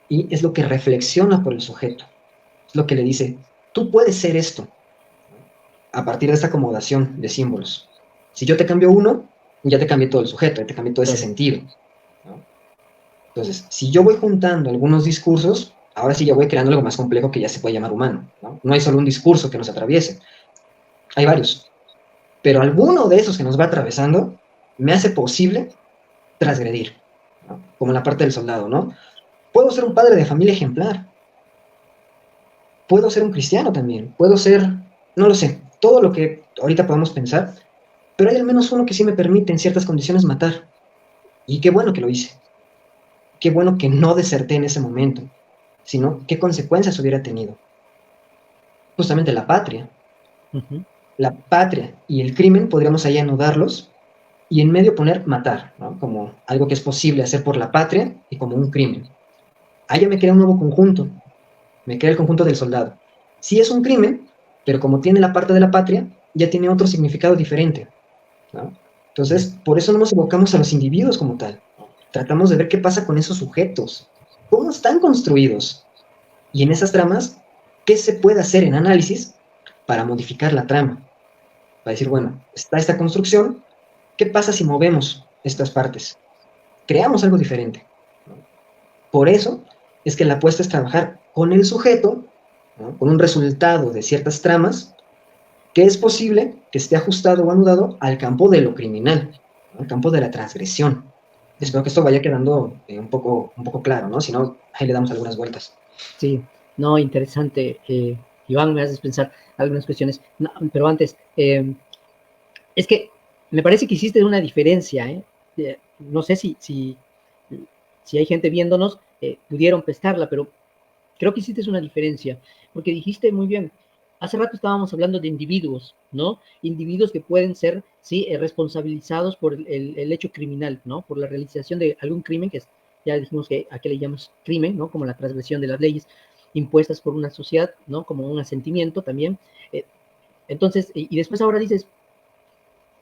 y es lo que reflexiona por el sujeto. Es lo que le dice, tú puedes ser esto, a partir de esta acomodación de símbolos. Si yo te cambio uno, ya te cambié todo el sujeto, ya te cambié todo ese sentido, ¿no? Entonces, si yo voy juntando algunos discursos, ahora sí ya voy creando algo más complejo que ya se puede llamar humano, ¿no? No hay solo un discurso que nos atraviese, hay varios. Pero alguno de esos que nos va atravesando me hace posible transgredir. ¿no? Como en la parte del soldado, ¿no? Puedo ser un padre de familia ejemplar, puedo ser un cristiano también, puedo ser, no lo sé, todo lo que ahorita podemos pensar, pero hay al menos uno que sí me permite en ciertas condiciones matar. Y qué bueno que lo hice, qué bueno que no deserté en ese momento, sino qué consecuencias hubiera tenido. Justamente la patria. Ujú. La patria y el crimen podríamos ahí anudarlos y en medio poner matar, ¿no? Como algo que es posible hacer por la patria y como un crimen. Ahí ya me crea un nuevo conjunto, me crea el conjunto del soldado. Sí es un crimen, pero como tiene la parte de la patria, ya tiene otro significado diferente, ¿no? Entonces, por eso no nos evocamos a los individuos como tal. Tratamos de ver qué pasa con esos sujetos, cómo están construidos. Y en esas tramas, ¿qué se puede hacer en análisis para modificar la trama? Para decir, bueno, está esta construcción, ¿qué pasa si movemos estas partes? Creamos algo diferente, ¿no? Por eso es que la apuesta es trabajar con el sujeto, ¿no? Con un resultado de ciertas tramas que es posible que esté ajustado o anudado al campo de lo criminal, ¿no? Al campo de la transgresión. Espero que esto vaya quedando un poco claro, ¿no? Si no, ahí le damos algunas vueltas. Sí, no, interesante. Iván, me haces pensar algunas cuestiones. No, pero antes, es que me parece que hiciste una diferencia, ¿eh? No sé si hay gente viéndonos, pudieron pescarla, pero creo que hiciste una diferencia, porque dijiste muy bien, hace rato estábamos hablando de individuos, ¿no? Individuos que pueden ser, sí, responsabilizados por el hecho criminal, ¿no? Por la realización de algún crimen, que es, ya dijimos que a qué le llamamos crimen, ¿no? Como la transgresión de las leyes impuestas por una sociedad, ¿no? Como un asentimiento también. Eh, entonces, y después ahora dices,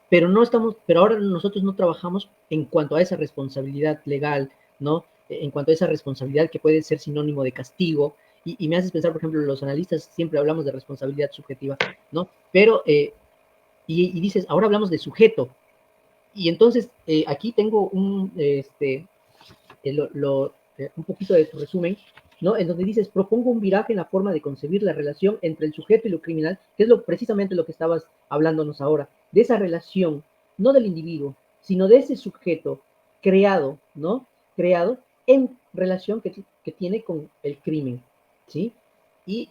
pero no estamos, pero ahora nosotros no trabajamos en cuanto a esa responsabilidad legal, ¿no? En cuanto a esa responsabilidad que puede ser sinónimo de castigo, y me haces pensar, por ejemplo, los analistas siempre hablamos de responsabilidad subjetiva, ¿no? Pero, y dices, ahora hablamos de sujeto, y entonces aquí tengo un poquito de tu resumen, ¿no? En donde dices, propongo un viraje en la forma de concebir la relación entre el sujeto y lo criminal, que es precisamente lo que estabas hablándonos ahora, de esa relación, no del individuo, sino de ese sujeto creado, ¿no? Creado en relación que tiene con el crimen, ¿sí? Y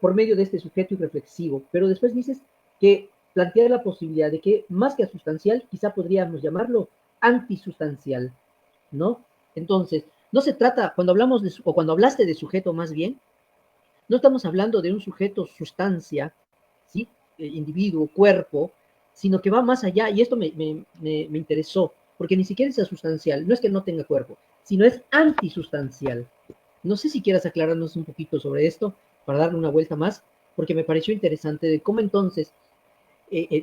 por medio de este sujeto irreflexivo. Pero después dices que plantea la posibilidad de que más que sustancial, quizá podríamos llamarlo antisustancial, ¿no? Entonces, no se trata, cuando hablamos de, o cuando hablaste de sujeto más bien, no estamos hablando de un sujeto sustancia, ¿sí? Individuo, cuerpo, sino que va más allá, y esto me interesó, porque ni siquiera es sustancial, no es que no tenga cuerpo, sino es antisustancial. No sé si quieras aclararnos un poquito sobre esto, para darle una vuelta más, porque me pareció interesante de cómo entonces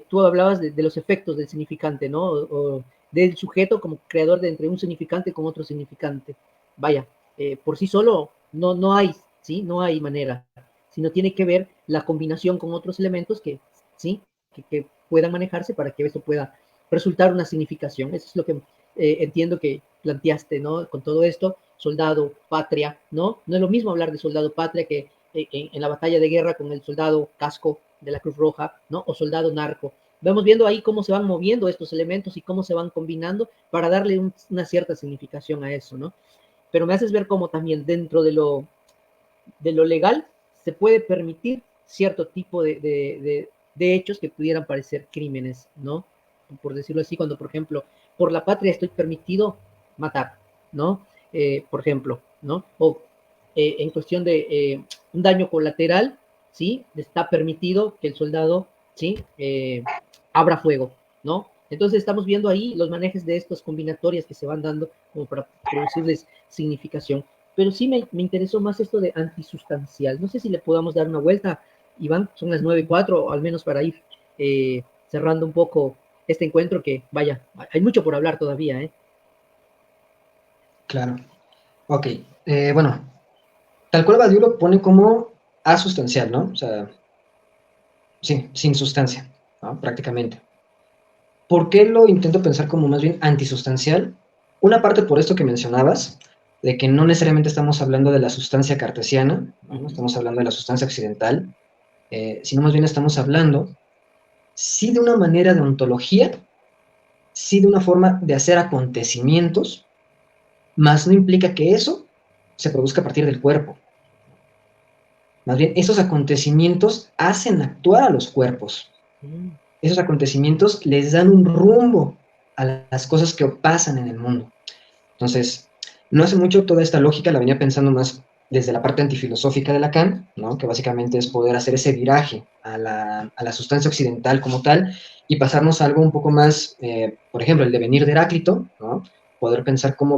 tú hablabas de los efectos del significante, ¿no? O del sujeto como creador de entre un significante con otro significante. Vaya, por sí solo no hay, ¿sí? No hay manera, sino tiene que ver la combinación con otros elementos que, ¿sí? Que puedan manejarse para que eso pueda resultar una significación. Eso es lo que entiendo que planteaste, ¿no? Con todo esto, soldado, patria, ¿no? No es lo mismo hablar de soldado, patria que en la batalla de guerra con el soldado casco de la Cruz Roja, ¿no? O soldado narco. Vamos viendo ahí cómo se van moviendo estos elementos y cómo se van combinando para darle una cierta significación a eso, ¿no? Pero me haces ver cómo también dentro de lo legal se puede permitir cierto tipo de hechos que pudieran parecer crímenes, ¿no? Por decirlo así, cuando, por ejemplo, por la patria estoy permitido matar, ¿no? Por ejemplo, ¿no? O en cuestión de un daño colateral, ¿sí? Está permitido que el soldado, ¿sí? Abra fuego, ¿no? Entonces estamos viendo ahí los manejes de estas combinatorias que se van dando como para producirles significación. Pero sí me interesó más esto de antisustancial. No sé si le podamos dar una vuelta, Iván, son las 9:04, al menos para ir cerrando un poco este encuentro que, vaya, hay mucho por hablar todavía, ¿eh? Claro. Ok. Bueno, tal cual Badiou lo pone como asustancial, ¿no? O sea, sí, sin sustancia, ¿no? Prácticamente. ¿Por qué lo intento pensar como más bien antisustancial? Una parte por esto que mencionabas, de que no necesariamente estamos hablando de la sustancia cartesiana, ¿no? Estamos hablando de la sustancia occidental, sino más bien estamos hablando, sí de una manera de ontología, sí de una forma de hacer acontecimientos, Más no implica que eso se produzca a partir del cuerpo. Más bien, esos acontecimientos hacen actuar a los cuerpos. Esos acontecimientos les dan un rumbo a las cosas que pasan en el mundo. Entonces, no hace mucho toda esta lógica la venía pensando más desde la parte antifilosófica de Lacan, ¿no? Que básicamente es poder hacer ese viraje a la sustancia occidental como tal y pasarnos a algo un poco más, por ejemplo, el devenir de Heráclito, ¿no? Poder pensar cómo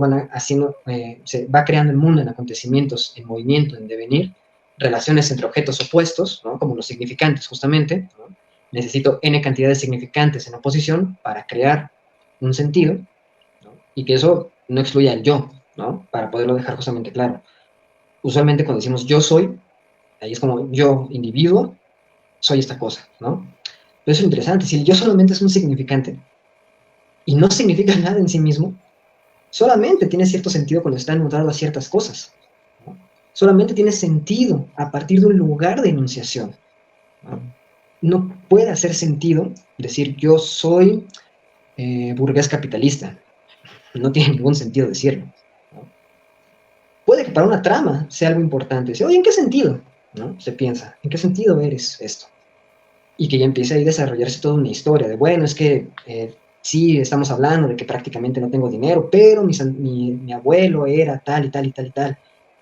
se va creando el mundo en acontecimientos, en movimiento, en devenir, relaciones entre objetos opuestos, ¿no? Como los significantes justamente, ¿no? Necesito n cantidad de significantes en oposición para crear un sentido, ¿no? Y que eso no excluya el yo, ¿no? Para poderlo dejar justamente claro. Usualmente cuando decimos yo soy, ahí es como yo, individuo, soy esta cosa, ¿no? Pero eso es interesante, si el yo solamente es un significante y no significa nada en sí mismo, solamente tiene cierto sentido cuando está anudado a ciertas cosas, ¿no? Solamente tiene sentido a partir de un lugar de enunciación, ¿no? No puede hacer sentido decir yo soy burgués capitalista, no tiene ningún sentido decirlo, ¿no? Puede que para una trama sea algo importante, decir, oye, ¿en qué sentido? ¿No? Se piensa, ¿en qué sentido eres esto? Y que ya empiece ahí a desarrollarse toda una historia de, bueno, es que sí, estamos hablando de que prácticamente no tengo dinero, pero mi abuelo era tal y tal y tal y tal.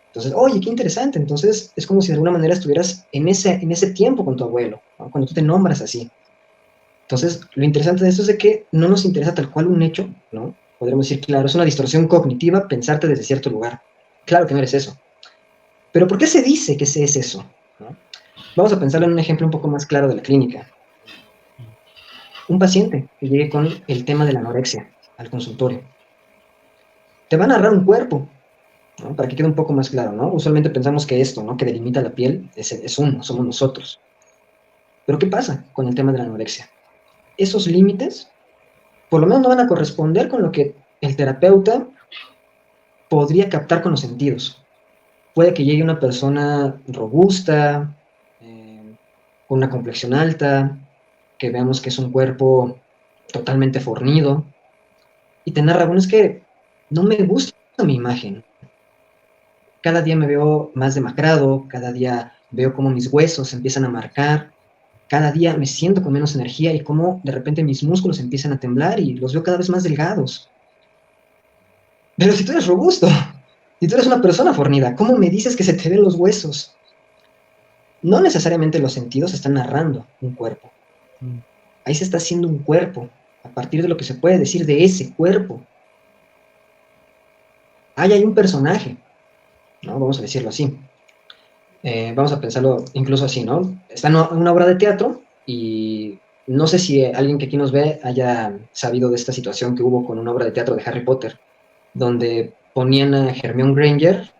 Entonces, oye, qué interesante. Entonces, es como si de alguna manera estuvieras en ese tiempo con tu abuelo, ¿no? Cuando tú te nombras así. Entonces, lo interesante de esto es de que no nos interesa tal cual un hecho, ¿no? Podríamos decir, claro, es una distorsión cognitiva pensarte desde cierto lugar. Claro que no eres eso. Pero ¿por qué se dice que se es eso? ¿No? Vamos a pensarlo en un ejemplo un poco más claro de la clínica. Un paciente que llegue con el tema de la anorexia al consultorio. Te va a narrar un cuerpo, ¿no? Para que quede un poco más claro, ¿no? Usualmente pensamos que esto, ¿no? Que delimita la piel, es uno, somos nosotros. Pero ¿qué pasa con el tema de la anorexia? Esos límites, por lo menos no van a corresponder con lo que el terapeuta podría captar con los sentidos. Puede que llegue una persona robusta, con una complexión alta, que veamos que es un cuerpo totalmente fornido, y te narra, bueno, es que no me gusta mi imagen. Cada día me veo más demacrado, cada día veo cómo mis huesos se empiezan a marcar, cada día me siento con menos energía y cómo de repente mis músculos empiezan a temblar y los veo cada vez más delgados. Pero si tú eres robusto, si tú eres una persona fornida, ¿cómo me dices que se te ven los huesos? No necesariamente los sentidos están narrando un cuerpo. Ahí se está haciendo un cuerpo, a partir de lo que se puede decir de ese cuerpo. Ahí hay un personaje, ¿no? Vamos a decirlo así. Vamos a pensarlo incluso así, ¿no? Está en una obra de teatro y no sé si alguien que aquí nos ve haya sabido de esta situación que hubo con una obra de teatro de Harry Potter, donde ponían a Hermione Granger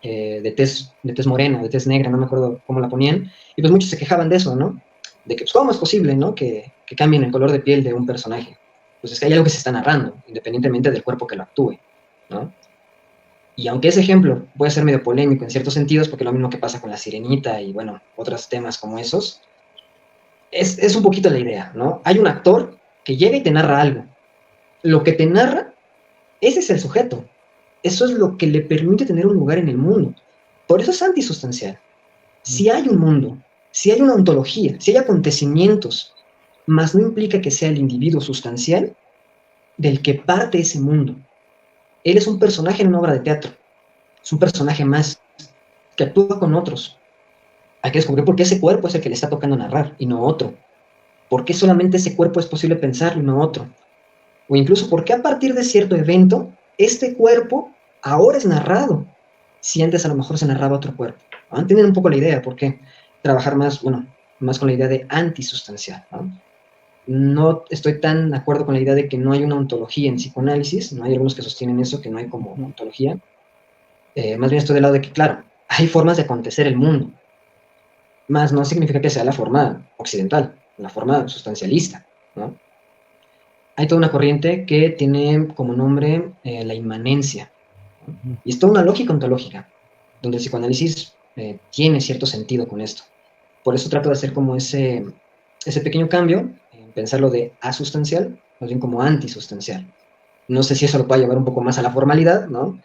de tez morena, de tez negra, no me acuerdo cómo la ponían, y pues muchos se quejaban de eso, ¿no? De que, pues, ¿cómo es posible, ¿no? Que cambien el color de piel de un personaje. Pues es que hay algo que se está narrando, independientemente del cuerpo que lo actúe, ¿no? Y aunque ese ejemplo puede ser medio polémico en ciertos sentidos, porque lo mismo que pasa con la sirenita y, bueno, otros temas como esos, es un poquito la idea, ¿no? Hay un actor que llega y te narra algo. Lo que te narra, ese es el sujeto. Eso es lo que le permite tener un lugar en el mundo. Por eso es antisustancial. Si hay un mundo, si hay una ontología, si hay acontecimientos, más no implica que sea el individuo sustancial del que parte ese mundo. Él es un personaje en una obra de teatro. Es un personaje más que actúa con otros. Hay que descubrir por qué ese cuerpo es el que le está tocando narrar y no otro. ¿Por qué solamente ese cuerpo es posible pensarlo y no otro? O incluso, ¿por qué a partir de cierto evento, este cuerpo ahora es narrado? Si antes a lo mejor se narraba otro cuerpo. ¿No? Entienden un poco la idea, ¿por qué? Trabajar más, bueno, más con la idea de antisustancial, ¿no? No estoy tan de acuerdo con la idea de que no hay una ontología en psicoanálisis, no hay algunos que sostienen eso, que no hay como ontología. Más bien estoy del lado de que, claro, hay formas de acontecer el mundo, más no significa que sea la forma occidental, la forma sustancialista, ¿no? Hay toda una corriente que tiene como nombre la inmanencia, ¿no? Y es toda una lógica ontológica, donde el psicoanálisis tiene cierto sentido con esto. Por eso trato de hacer como ese pequeño cambio, pensarlo de asustancial, más bien como antisustancial. No sé si eso lo puede llevar un poco más a la formalidad, ¿no?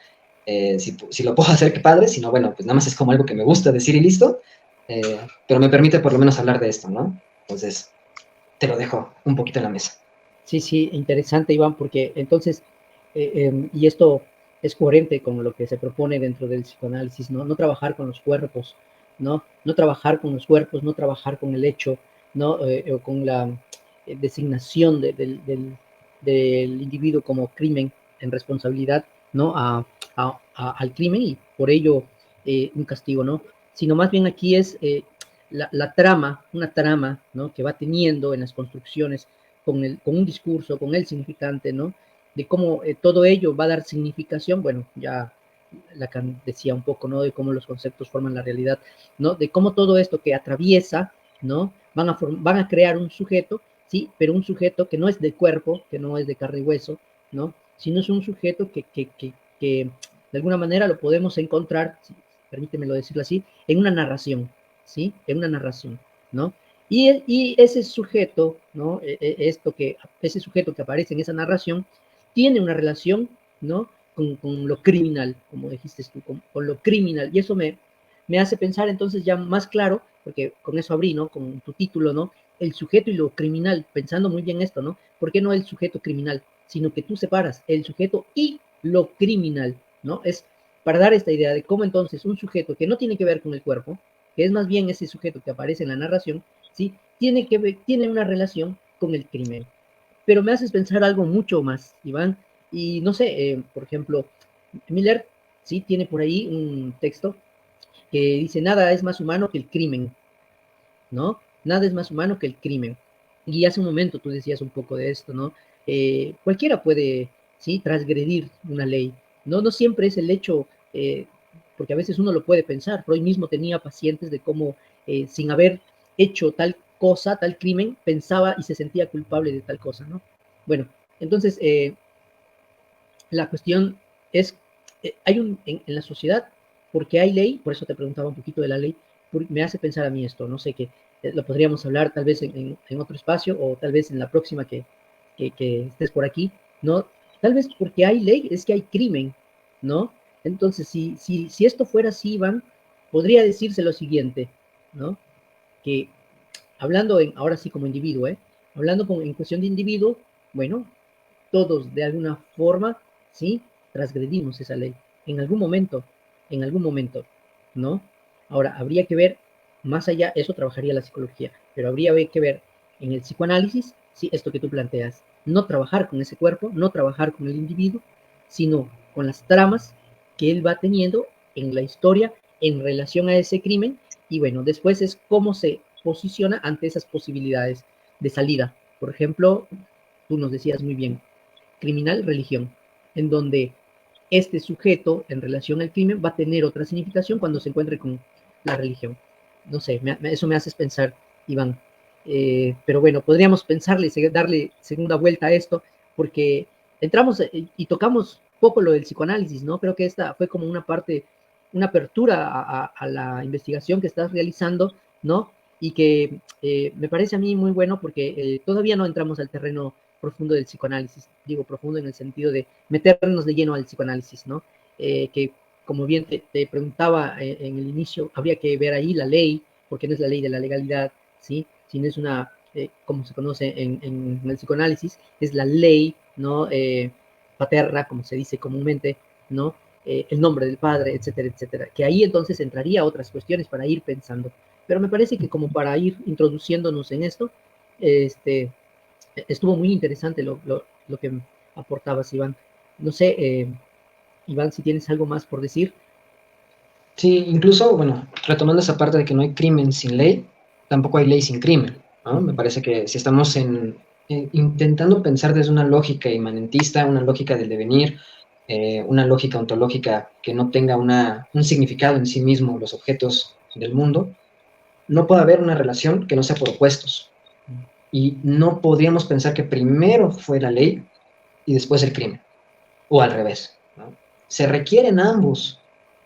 Si lo puedo hacer, qué padre, si no, bueno, pues nada más es como algo que me gusta decir y listo, pero me permite por lo menos hablar de esto, ¿no? Entonces, te lo dejo un poquito en la mesa. Sí, sí, interesante, Iván, porque entonces, y esto es coherente con lo que se propone dentro del psicoanálisis, ¿no? No trabajar con los cuerpos, ¿no? No trabajar con los cuerpos, no trabajar con el hecho, ¿no? O con la designación del individuo como crimen en responsabilidad, ¿no? Al crimen y por ello un castigo, ¿no? Sino más bien aquí es la trama, una trama, ¿no? Que va teniendo en las construcciones con un discurso, con el significante, ¿no? De cómo todo ello va a dar significación, bueno, ya Lacan decía un poco, ¿no? De cómo los conceptos forman la realidad, ¿no? De cómo todo esto que atraviesa, ¿no? Van a crear un sujeto, ¿sí? Pero un sujeto que no es de cuerpo, que no es de carne y hueso, ¿no? Sino es un sujeto que de alguna manera lo podemos encontrar, ¿sí? Permítemelo decirlo así, en una narración, ¿sí? En una narración, ¿no? Y ese sujeto, ¿no? Ese sujeto que aparece en esa narración tiene una relación, ¿no? Con lo criminal, como dijiste tú, con lo criminal. Y eso me hace pensar entonces ya más claro, porque con eso abrí, ¿no? Con tu título, ¿no? El sujeto y lo criminal, pensando muy bien esto, ¿no? ¿Por qué no el sujeto criminal? Sino que tú separas el sujeto y lo criminal, ¿no? Es para dar esta idea de cómo entonces un sujeto que no tiene que ver con el cuerpo, que es más bien ese sujeto que aparece en la narración, ¿sí? Tiene una relación con el crimen. Pero me haces pensar algo mucho más, Iván, y no sé, por ejemplo, Miller, sí, tiene por ahí un texto que dice, nada es más humano que el crimen, ¿no? Nada es más humano que el crimen. Y hace un momento tú decías un poco de esto, ¿no? Cualquiera puede, sí, transgredir una ley, ¿no? No siempre es el hecho, porque a veces uno lo puede pensar. Freud mismo tenía pacientes de cómo, sin haber hecho tal cosa, tal crimen, pensaba y se sentía culpable de tal cosa, ¿no? Bueno, entonces, la cuestión es, en la sociedad, porque hay ley, por eso te preguntaba un poquito de la ley, me hace pensar a mí esto, no sé, que lo podríamos hablar tal vez en otro espacio o tal vez en la próxima que estés por aquí, ¿no? Tal vez porque hay ley, es que hay crimen, ¿no? Entonces, si esto fuera así, Iván, podría decirse lo siguiente, ¿no? Que hablando ahora sí como individuo, hablando en cuestión de individuo, bueno, todos de alguna forma, ¿sí? Transgredimos esa ley. En algún momento, ¿no? Ahora, habría que ver, más allá, eso trabajaría la psicología, pero habría que ver en el psicoanálisis, ¿sí? Esto que tú planteas, no trabajar con ese cuerpo, no trabajar con el individuo, sino con las tramas que él va teniendo en la historia en relación a ese crimen, y bueno, después es cómo se posiciona ante esas posibilidades de salida. Por ejemplo, tú nos decías muy bien, criminal religión, en donde este sujeto en relación al crimen va a tener otra significación cuando se encuentre con la religión. No sé, eso me hace pensar, Iván. Pero bueno, podríamos pensarle, darle segunda vuelta a esto, porque entramos y tocamos poco lo del psicoanálisis, ¿no? Creo que esta fue como una parte, una apertura a la investigación que estás realizando, ¿no? Y que me parece a mí muy bueno porque todavía no entramos al terreno profundo del psicoanálisis. Digo profundo en el sentido de meternos de lleno al psicoanálisis, ¿no? Que como bien te preguntaba en el inicio, habría que ver ahí la ley, porque no es la ley de la legalidad, ¿sí? Sino es una, como se conoce en el psicoanálisis, es la ley, ¿no? Paterna, como se dice comúnmente, ¿no? El nombre del padre, etcétera, etcétera. Que ahí entonces entraría otras cuestiones para ir pensando. Pero me parece que como para ir introduciéndonos en esto, estuvo muy interesante lo que aportabas, Iván. No sé, Iván, si tienes algo más por decir. Sí, incluso, bueno, retomando esa parte de que no hay crimen sin ley, tampoco hay ley sin crimen, ¿no? Me parece que si estamos intentando pensar desde una lógica inmanentista, una lógica del devenir, una lógica ontológica que no tenga un significado en sí mismo los objetos del mundo, no puede haber una relación que no sea por opuestos. Y no podríamos pensar que primero fue la ley y después el crimen, o al revés, ¿no? Se requieren ambos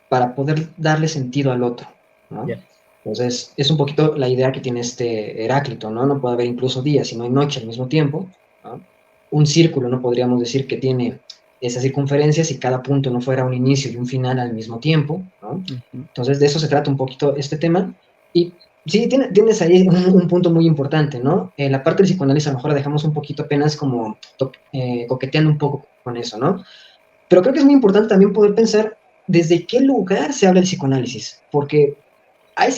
para poder darle sentido al otro, ¿no? Yeah. Entonces, es un poquito la idea que tiene este Heráclito, ¿no? No puede haber incluso día si no hay noche al mismo tiempo, ¿no? un círculo, ¿no? Podríamos decir que tiene esas circunferencias y cada punto no fuera un inicio y un final al mismo tiempo, ¿no? Entonces de eso se trata un poquito este tema. Y sí, tienes ahí un punto muy importante, ¿no? La parte del psicoanálisis a lo mejor la dejamos un poquito apenas como coqueteando un poco con eso, ¿no? Pero creo que es muy importante también poder pensar desde qué lugar se habla el psicoanálisis, porque hay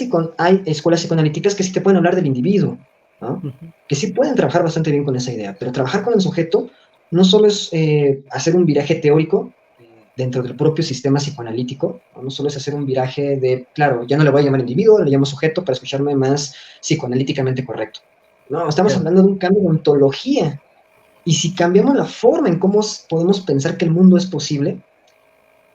escuelas psicoanalíticas que sí te pueden hablar del individuo, ¿no? Que sí pueden trabajar bastante bien con esa idea, pero trabajar con el sujeto no solo es hacer un viraje teórico dentro del propio sistema psicoanalítico, ¿no? No solo es hacer un viraje de, claro, ya no le voy a llamar individuo, le llamo sujeto para escucharme más psicoanalíticamente correcto. No, estamos hablando de un cambio de ontología. Y si cambiamos la forma en cómo podemos pensar que el mundo es posible,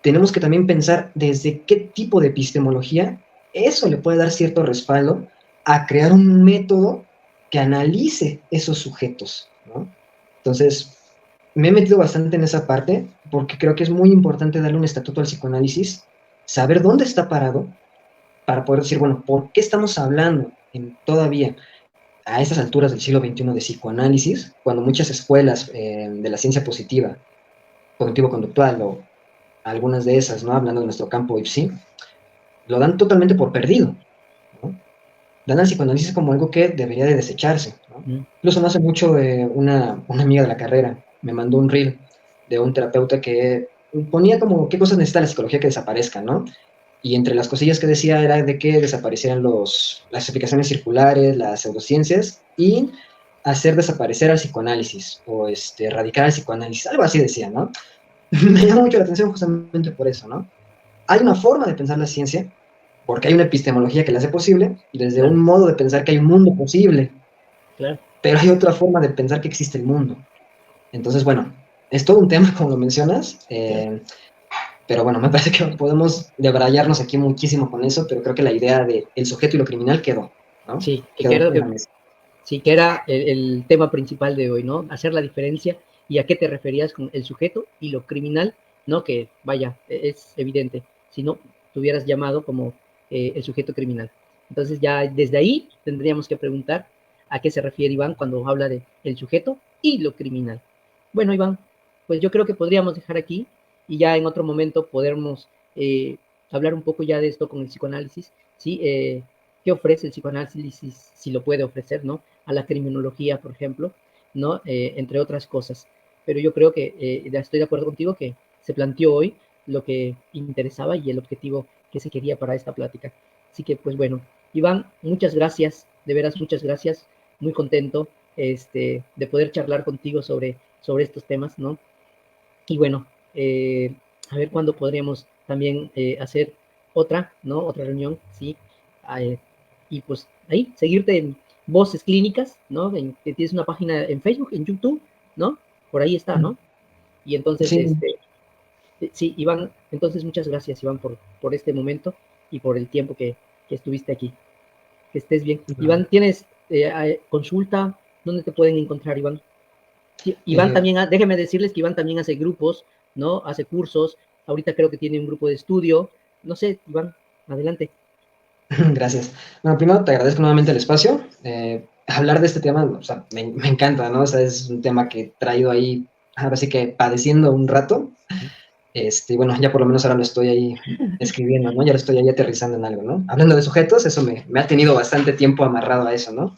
tenemos que también pensar desde qué tipo de epistemología eso le puede dar cierto respaldo a crear un método que analice esos sujetos, ¿no? Entonces, me he metido bastante en esa parte porque creo que es muy importante darle un estatuto al psicoanálisis, saber dónde está parado para poder decir, bueno, ¿por qué estamos hablando todavía a estas alturas del siglo XXI de psicoanálisis, cuando muchas escuelas de la ciencia positiva, cognitivo-conductual o algunas de esas, ¿no? Hablando de nuestro campo IPSI, lo dan totalmente por perdido, ¿no? Dan al psicoanálisis como algo que debería de desecharse, ¿no? Incluso no hace mucho una amiga de la carrera me mandó un reel de un terapeuta que ponía como qué cosas necesita la psicología que desaparezcan, ¿no? Y entre las cosillas que decía era de que desaparecieran las explicaciones circulares, las pseudociencias, y hacer desaparecer al psicoanálisis, o erradicar al psicoanálisis, algo así decía, ¿no? Me llama mucho la atención justamente por eso, ¿no? Hay una forma de pensar la ciencia, porque hay una epistemología que la hace posible, desde un modo de pensar que hay un mundo posible, pero hay otra forma de pensar que existe el mundo. Entonces, bueno, es todo un tema, como lo mencionas, pero bueno, me parece que podemos debrayarnos aquí muchísimo con eso, pero creo que la idea de el sujeto y lo criminal quedó, ¿no? Sí, que era el tema principal de hoy, ¿no? Hacer la diferencia y a qué te referías con el sujeto y lo criminal, ¿no? Que vaya, es evidente, si no te hubieras llamado como el sujeto criminal. Entonces ya desde ahí tendríamos que preguntar a qué se refiere Iván cuando habla de el sujeto y lo criminal. Bueno, Iván, pues yo creo que podríamos dejar aquí y ya en otro momento podremos hablar un poco ya de esto con el psicoanálisis, ¿sí? ¿Qué ofrece el psicoanálisis, si lo puede ofrecer, ¿no? A la criminología, por ejemplo, ¿no? Entre otras cosas. Pero yo creo que estoy de acuerdo contigo que se planteó hoy lo que interesaba y el objetivo que se quería para esta plática. Así que, pues bueno, Iván, muchas gracias, de veras muchas gracias, muy contento de poder charlar contigo sobre estos temas, ¿no? Y bueno, a ver cuándo podríamos también hacer otra, ¿no? Otra reunión, ¿sí? Y pues ahí, seguirte en Voces Clínicas, ¿no? Que tienes una página en Facebook, en YouTube, ¿no? Por ahí está, ¿no? Y entonces, sí, sí, Iván, entonces muchas gracias, Iván, por este momento y por el tiempo que estuviste aquí. Que estés bien. Iván, ¿tienes consulta? ¿Dónde te pueden encontrar, Iván? Sí, Iván también, déjenme decirles que Iván también hace grupos, ¿no? Hace cursos. Ahorita creo que tiene un grupo de estudio. No sé, Iván, adelante. Gracias. Bueno, primero te agradezco nuevamente el espacio. Hablar de este tema, o sea, me encanta, ¿no? O sea, es un tema que he traído ahí, ahora sí que padeciendo un rato. Bueno, ya por lo menos ahora lo estoy ahí escribiendo, ¿no? Ya lo estoy ahí aterrizando en algo, ¿no? Hablando de sujetos, eso me ha tenido bastante tiempo amarrado a eso, ¿no?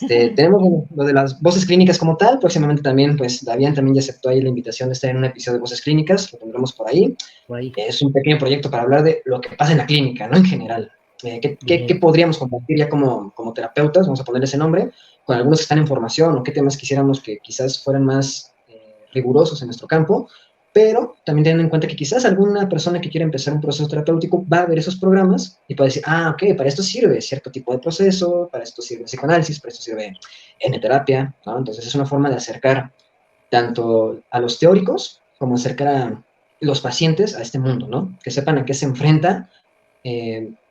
Tenemos lo de las voces clínicas como tal, próximamente también, pues Davián también ya aceptó ahí la invitación de estar en un episodio de voces clínicas, lo tendremos por ahí. Es un pequeño proyecto para hablar de lo que pasa en la clínica, ¿no? En general. ¿Qué podríamos compartir ya como terapeutas, vamos a ponerle ese nombre, con algunos que están en formación o qué temas quisiéramos que quizás fueran más rigurosos en nuestro campo, pero también teniendo en cuenta que quizás alguna persona que quiera empezar un proceso terapéutico va a ver esos programas y puede decir, ok, para esto sirve cierto tipo de proceso, para esto sirve psicoanálisis, para esto sirve N-terapia, ¿no? Entonces es una forma de acercar tanto a los teóricos como acercar a los pacientes a este mundo, ¿no? Que sepan a qué se enfrenta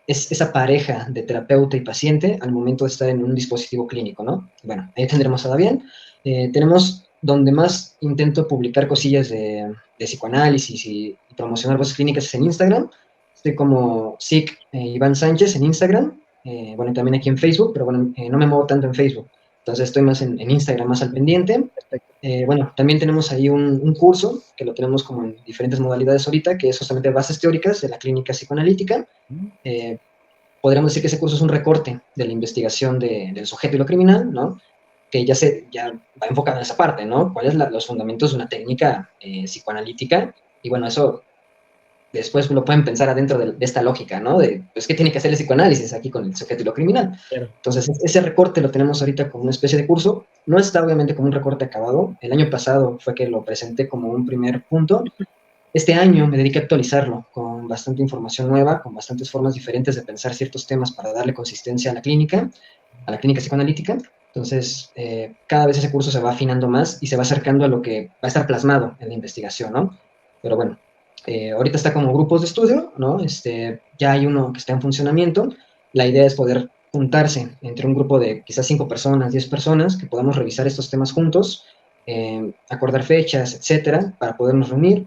esa pareja de terapeuta y paciente al momento de estar en un dispositivo clínico, ¿no? Bueno, ahí tendremos a Davián. Tenemos donde más intento publicar cosillas de psicoanálisis y promocionar voces clínicas es en Instagram. Estoy como Psic Iván Sánchez en Instagram. Bueno, también aquí en Facebook, pero bueno, no me muevo tanto en Facebook. Entonces estoy más en Instagram, más al pendiente. Perfecto. Bueno, también tenemos ahí un curso que lo tenemos como en diferentes modalidades ahorita, que es justamente bases teóricas de la clínica psicoanalítica. Podríamos decir que ese curso es un recorte de la investigación del sujeto y lo criminal, ¿no? Que ya va enfocado en esa parte, ¿no? ¿Cuáles son los fundamentos de una técnica psicoanalítica? Y bueno, eso después lo pueden pensar adentro de esta lógica, ¿no? De, pues, ¿qué tiene que hacer el psicoanálisis aquí con el sujeto y lo criminal? Claro. Entonces, ese recorte lo tenemos ahorita como una especie de curso. No está obviamente como un recorte acabado. El año pasado fue que lo presenté como un primer punto. Este año me dediqué a actualizarlo con bastante información nueva, con bastantes formas diferentes de pensar ciertos temas para darle consistencia a la clínica psicoanalítica. Entonces, cada vez ese curso se va afinando más y se va acercando a lo que va a estar plasmado en la investigación, ¿no? Pero bueno, ahorita está como grupos de estudio, ¿no? Ya hay uno que está en funcionamiento. La idea es poder juntarse entre un grupo de quizás 5 personas, 10 personas, que podamos revisar estos temas juntos, acordar fechas, etcétera, para podernos reunir.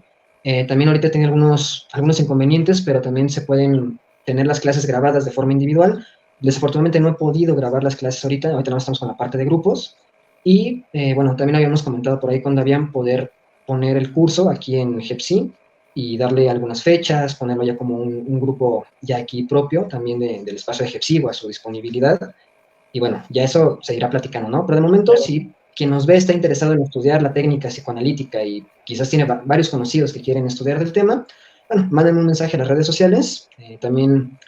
También ahorita tiene algunos inconvenientes, pero también se pueden tener las clases grabadas de forma individual. Desafortunadamente no he podido grabar las clases ahorita no estamos con la parte de grupos. Y bueno, también habíamos comentado por ahí con Davián poder poner el curso aquí en Hepsi y darle algunas fechas, ponerlo ya como un grupo ya aquí propio, también del espacio de Hepsi o a su disponibilidad. Y bueno, ya eso se irá platicando, ¿no? Pero de momento, si quien nos ve está interesado en estudiar la técnica psicoanalítica y quizás tiene varios conocidos que quieren estudiar del tema, bueno, mándenme un mensaje a las redes sociales. También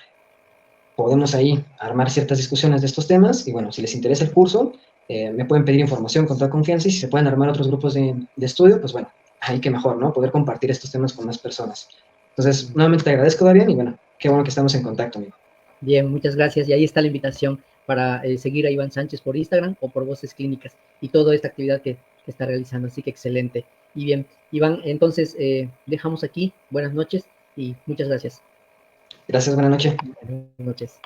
podemos ahí armar ciertas discusiones de estos temas y bueno, si les interesa el curso, me pueden pedir información con toda confianza y si se pueden armar otros grupos de estudio, pues bueno, ahí que mejor, ¿no? Poder compartir estos temas con más personas. Entonces, nuevamente te agradezco, Darian, y bueno, qué bueno que estamos en contacto, amigo. Bien, muchas gracias. Y ahí está la invitación para seguir a Iván Sánchez por Instagram o por Voces Clínicas y toda esta actividad que está realizando. Así que excelente. Y bien, Iván, entonces dejamos aquí. Buenas noches y muchas gracias. Gracias, buenas noches. Buenas noches.